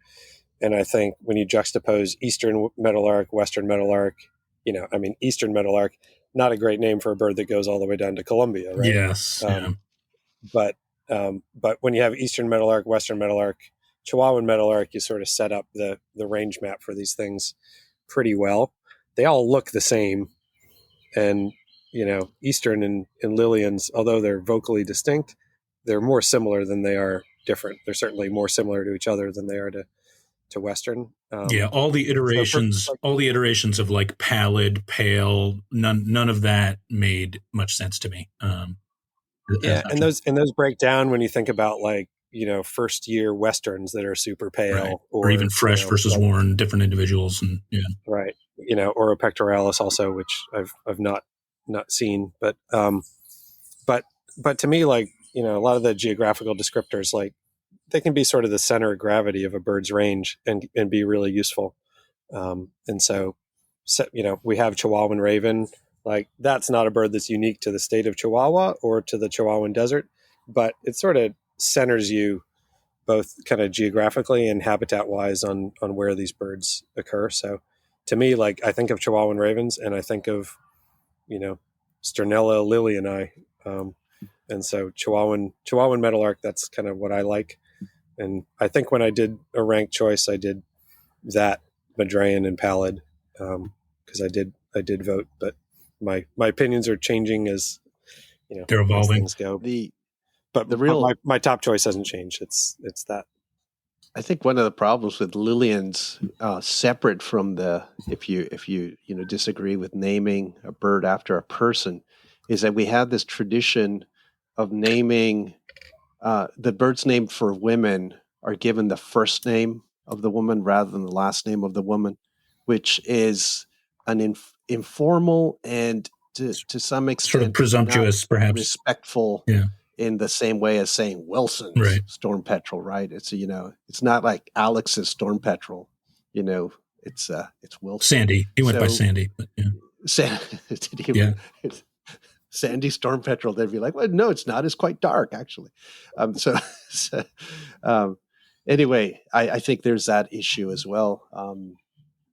And I think when you juxtapose Eastern meadowlark, Western meadowlark, Eastern meadowlark, not a great name for a bird that goes all the way down to Colombia, right? Yes. But when you have Eastern meadowlark, Western meadowlark, Chihuahuan meadowlark, you sort of set up the range map for these things pretty well. They all look the same. And, Eastern and Lillian's, although they're vocally distinct, they're more similar than they are different. They're certainly more similar to each other than they are to Western. All the iterations of like pallid, pale, none of that made much sense to me. And those break down when you think about like, first year Westerns that are super pale, right. or even fresh versus worn, different individuals, and right. Or a pectoralis also, which I've not seen, but to me, like, a lot of the geographical descriptors, like, they can be sort of the center of gravity of a bird's range and be really useful. And so, we have Chihuahuan raven. Like, that's not a bird that's unique to the state of Chihuahua or to the Chihuahuan Desert, but it sort of centers you both kind of geographically and habitat wise on where these birds occur. So to me, like, I think of Chihuahuan ravens and I think of, Sternella lilianae. And so Chihuahuan meadowlark, that's kind of what I like. And I think when I did a ranked choice, I did that, Madrayan and pallid, because I did vote, but my opinions are changing as they're evolving. Things go. My top choice hasn't changed. It's that. I think one of the problems with Lillian's, separate from if you disagree with naming a bird after a person, is that we have this tradition of naming the birds named for women are given the first name of the woman rather than the last name of the woman, which is an informal and to some extent sort of presumptuous, perhaps respectful. Yeah. In the same way as saying Wilson's right. storm petrel, right? It's it's not like Alex's storm petrel, it's Wilson. Sandy, he went by Sandy, but yeah. Sandy storm petrel. They'd be like, well, no, it's not. It's quite dark, actually. Anyway, I think there's that issue as well.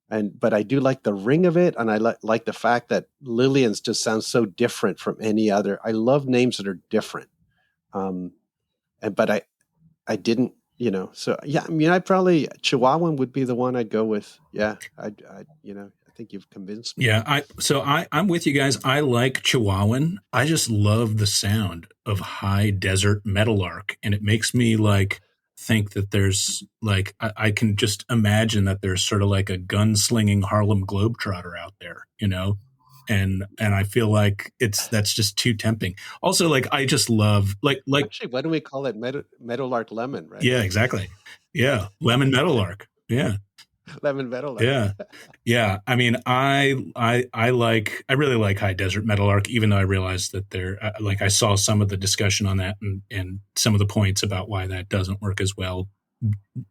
But I do like the ring of it, and I like the fact that Lillian's just sounds so different from any other. I love names that are different. But I didn't, so yeah, I mean, I probably Chihuahuan would be the one I'd go with. Yeah. I think you've convinced me. Yeah. I'm with you guys. I like Chihuahuan. I just love the sound of high desert meadowlark. And it makes me like think that there's like, I can just imagine that there's sort of like a gunslinging Harlem Globetrotter out there, And I feel like that's just too tempting. Also, like, I just love like actually, why do we call it meadowlark lemon? Right? Yeah, exactly. Yeah, lemon meadowlark. Yeah, Lemon Meadowlark. Yeah. Yeah. I mean, I really like High Desert Meadowlark, even though I realized that like I saw some of the discussion on that and some of the points about why that doesn't work as well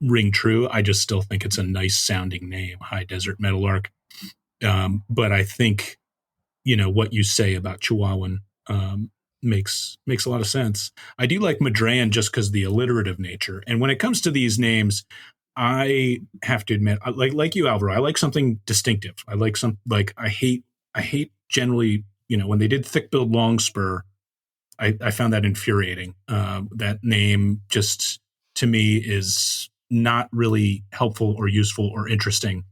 ring true. I just still think it's a nice sounding name, High Desert Meadowlark. But I think, what you say about Chihuahuan makes a lot of sense. I do like Madrayan just because the alliterative nature. And when it comes to these names, I have to admit, like you, Alvaro, I like something distinctive. I like I hate generally, when they did thick-billed longspur, I found that infuriating. That name just, to me, is not really helpful or useful or interesting.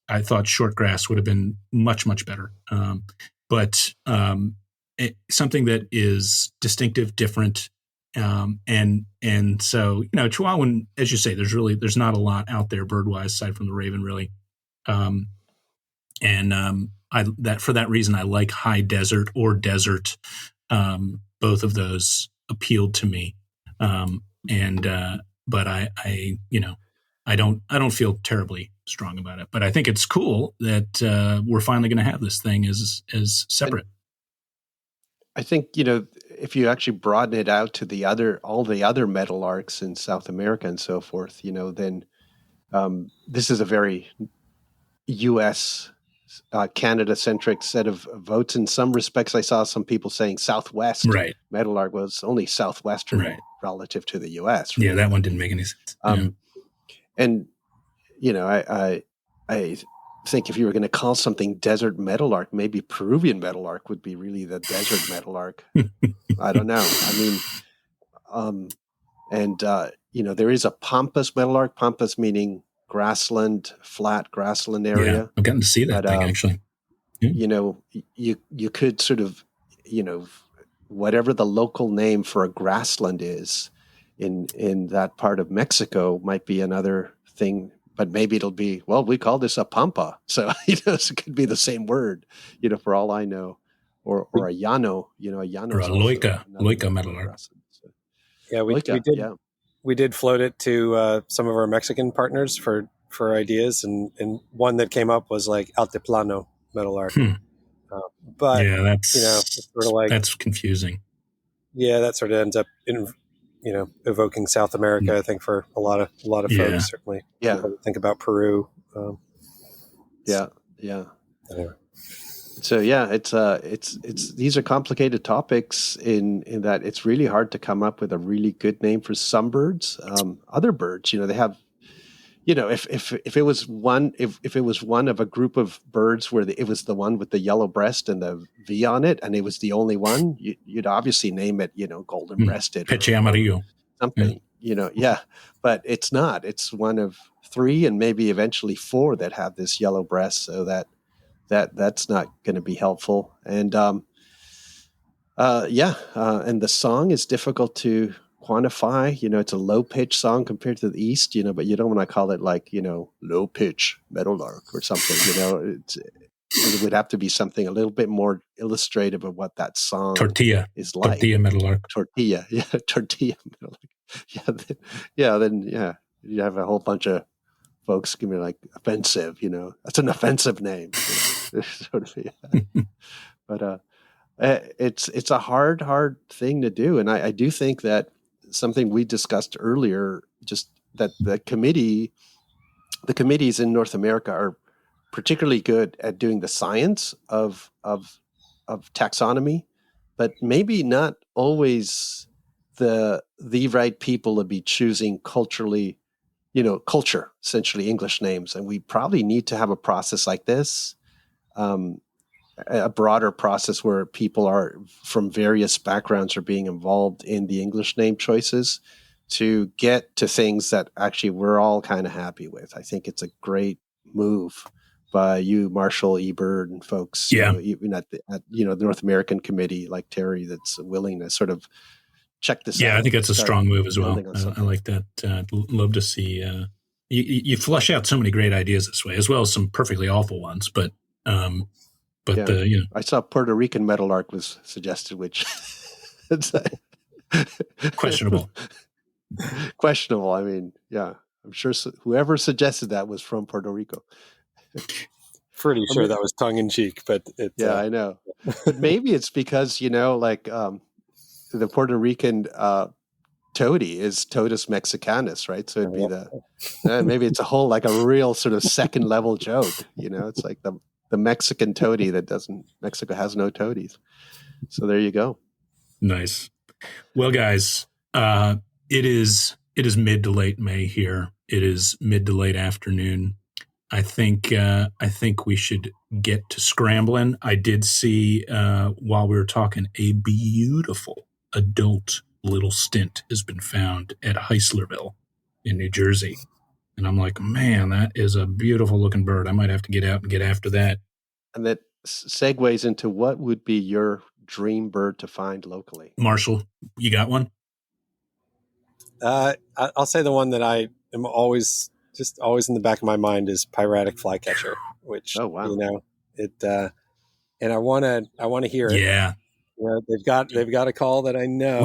I thought shortgrass would have been much, much better. But something that is distinctive, different, and so Chihuahuan, as you say, there's not a lot out there bird-wise aside from the raven, really. For that reason, I like High Desert or Desert. Both of those appealed to me, but I don't feel terribly strong about it. But I think it's cool that we're finally going to have this thing as separate. I think if you actually broaden it out to all the other meadowlarks in South America and so forth, then this is a very U.S. Canada-centric set of votes. In some respects, I saw some people saying Southwest meadowlark was only Southwestern relative to the U.S. Really. Yeah, that one didn't make any sense. And I think if you were going to call something desert meadowlark, maybe Peruvian meadowlark would be really the desert meadowlark. I don't know. I mean, there is a pampas meadowlark. Pampas meaning grassland, flat grassland area. Yeah, I've gotten to see that thing actually. Yeah. You could sort of, whatever the local name for a grassland is in that part of Mexico might be another thing. But maybe it'll be, we call this a pampa. So, it could be the same word, for all I know. Or a llano, a llano. Or a loica meadowlark. So. Yeah, we did float it to some of our Mexican partners for ideas. And one that came up was like Altiplano meadowlark. But, yeah, that's, it's sort of like, that's confusing. Yeah, that sort of ends up in, evoking South America, I think, for a lot of folks, certainly. Yeah. People think about Peru. Yeah. Anyway. So it's these are complicated topics in that it's really hard to come up with a really good name for some birds. Other birds, they have, if it was one of a group of birds where it was the one with the yellow breast and the V on it, and it was the only one, you'd obviously name it, golden breasted Peche amarillo, something, but it's not. It's one of 3 and maybe eventually 4 that have this yellow breast, so that's not going to be helpful. And and the song is difficult to quantify. It's a low pitch song compared to the East, but you don't want to call it like, low pitch meadowlark or something. It would have to be something a little bit more illustrative of what that song is like. Tortilla meadowlark. Tortilla meadowlark. Then you have a whole bunch of folks give me like offensive, that's an offensive name. Sort of, but it's a hard thing to do, and I do think that something we discussed earlier, just that the committees in North America are particularly good at doing the science of taxonomy, but maybe not always the right people to be choosing culturally, culture, essentially English names, and we probably need to have a process like this. A broader process where people are from various backgrounds are being involved in the English name choices to get to things that actually we're all kind of happy with. I think it's a great move by you, Marshall, Ebert, and folks, even at the North American committee like Terry, that's willing to sort of check this out. Yeah, I think that's a strong move as well. I like that. Love to see you flush out so many great ideas this way, as well as some perfectly awful ones. But I saw Puerto Rican meadowlark was suggested, which it's questionable. Questionable. I mean, yeah. I'm sure whoever suggested that was from Puerto Rico. Pretty sure that was tongue in cheek, but I know. But maybe it's because, like the Puerto Rican toady is Totus mexicanus, right? So it'd be maybe it's a real sort of second level joke. It's like the Mexican toady Mexico has no toadies. So there you go. Nice. Well, guys, it is mid to late May here. It is mid to late afternoon. I think we should get to scrambling. I did see while we were talking, a beautiful adult little stint has been found at Heislerville in New Jersey, and I'm like, man, that is a beautiful looking bird. I might have to get out and get after that. And that segues into what would be your dream bird to find locally. Marshall, you got one? I'll say the one that I am always in the back of my mind is piratic flycatcher, which and I want to hear it. Yeah, they've got a call that I know.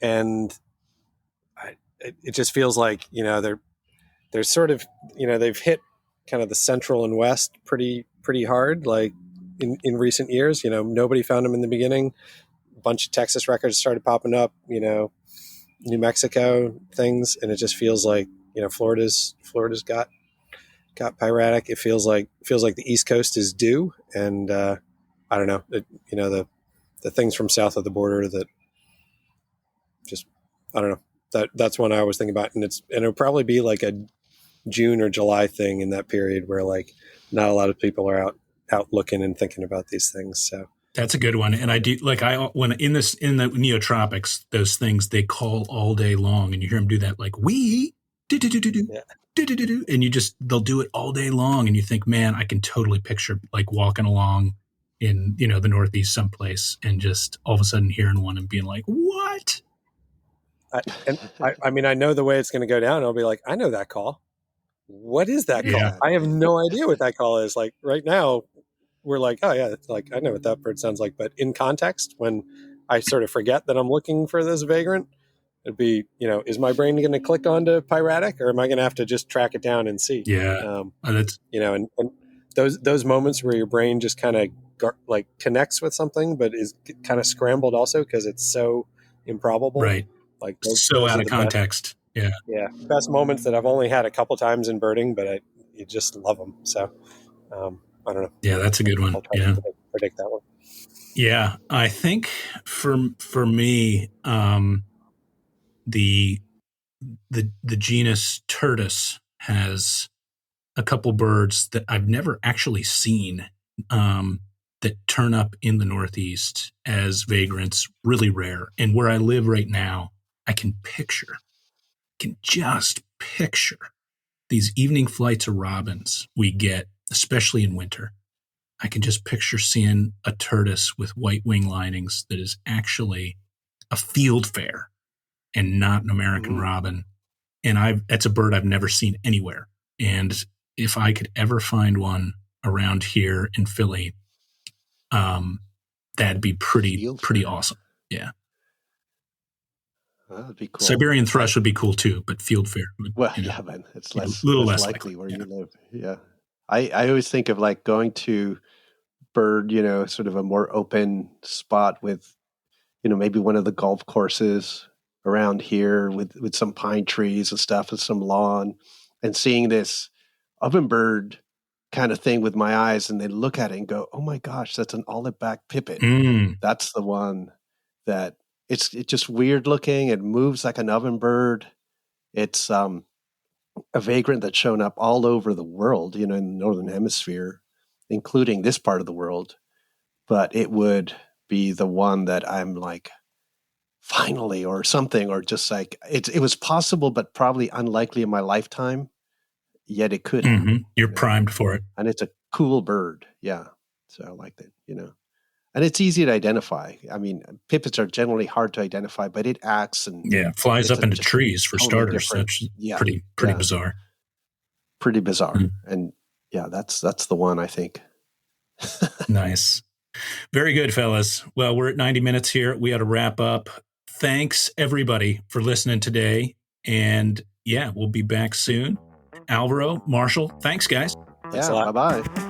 And it just feels like they're sort of they've hit kind of the central and west pretty hard, like in recent years. Nobody found them in the beginning. A bunch of Texas records started popping up, New Mexico things, and it just feels like Florida's got piratic. It feels like the East Coast is due, and I don't know, the things from south of the border that just, I don't know, that's one I was thinking about, and it'll probably be like a June or July thing in that period where like not a lot of people are out looking and thinking about these things. So that's a good one. And I do when in the neotropics, those things they call all day long, and you hear them do that like and they'll do it all day long, and you think, man, I can totally picture like walking along in the Northeast someplace and just all of a sudden hearing one and being like, what? I mean, I know the way it's going to go down. I'll be like, I know that call. What is that call? I have no idea what that call is. Like right now, we're like, oh yeah, it's like I know what that bird sounds like. But in context, when I sort of forget that I'm looking for this vagrant, it'd be, is my brain going to click onto piratic, or am I going to have to just track it down and see? Yeah, that's and those moments where your brain just kind of like connects with something, but is kind of scrambled also because it's so improbable, right? Like so out of context. Yeah. Best moments that I've only had a couple times in birding, but you just love them. So I don't know. Yeah, that's a good one. I'll try to predict that one. Yeah, I think for me, the genus Turdus has a couple birds that I've never actually seen that turn up in the Northeast as vagrants, really rare. And where I live right now, I can just picture these evening flights of robins we get, especially in winter. I can just picture seeing a Turdus with white wing linings that is actually a fieldfare and not an American robin. And that's a bird I've never seen anywhere. And if I could ever find one around here in Philly, that'd be pretty awesome. Yeah. That'd be cool. Siberian thrush would be cool too, but fieldfare. But it's less likely where you live. Yeah. I always think of like going to bird, sort of a more open spot with, maybe one of the golf courses around here with some pine trees and stuff and some lawn, and seeing this ovenbird kind of thing with my eyes, and then look at it and go, oh my gosh, that's an olive-backed pipit. That's the one that it's just weird looking. It moves like an ovenbird. It's a vagrant that's shown up all over the world, in the Northern Hemisphere, including this part of the world. But it would be the one that I'm like, finally, or something, or just like it was possible, but probably unlikely in my lifetime. Yet it could. You're primed for it. And it's a cool bird. Yeah. So I like that, and it's easy to identify. I mean, pipits are generally hard to identify, but it acts and flies up into trees for starters. That's pretty bizarre. Pretty bizarre. And that's the one, I think. Nice. Very good, fellas. Well, we're at 90 minutes here. We got to wrap up. thanks everybody for listening today. And yeah, we'll be back soon. Alvaro, Marshall, thanks guys. Thanks a lot. Bye-bye.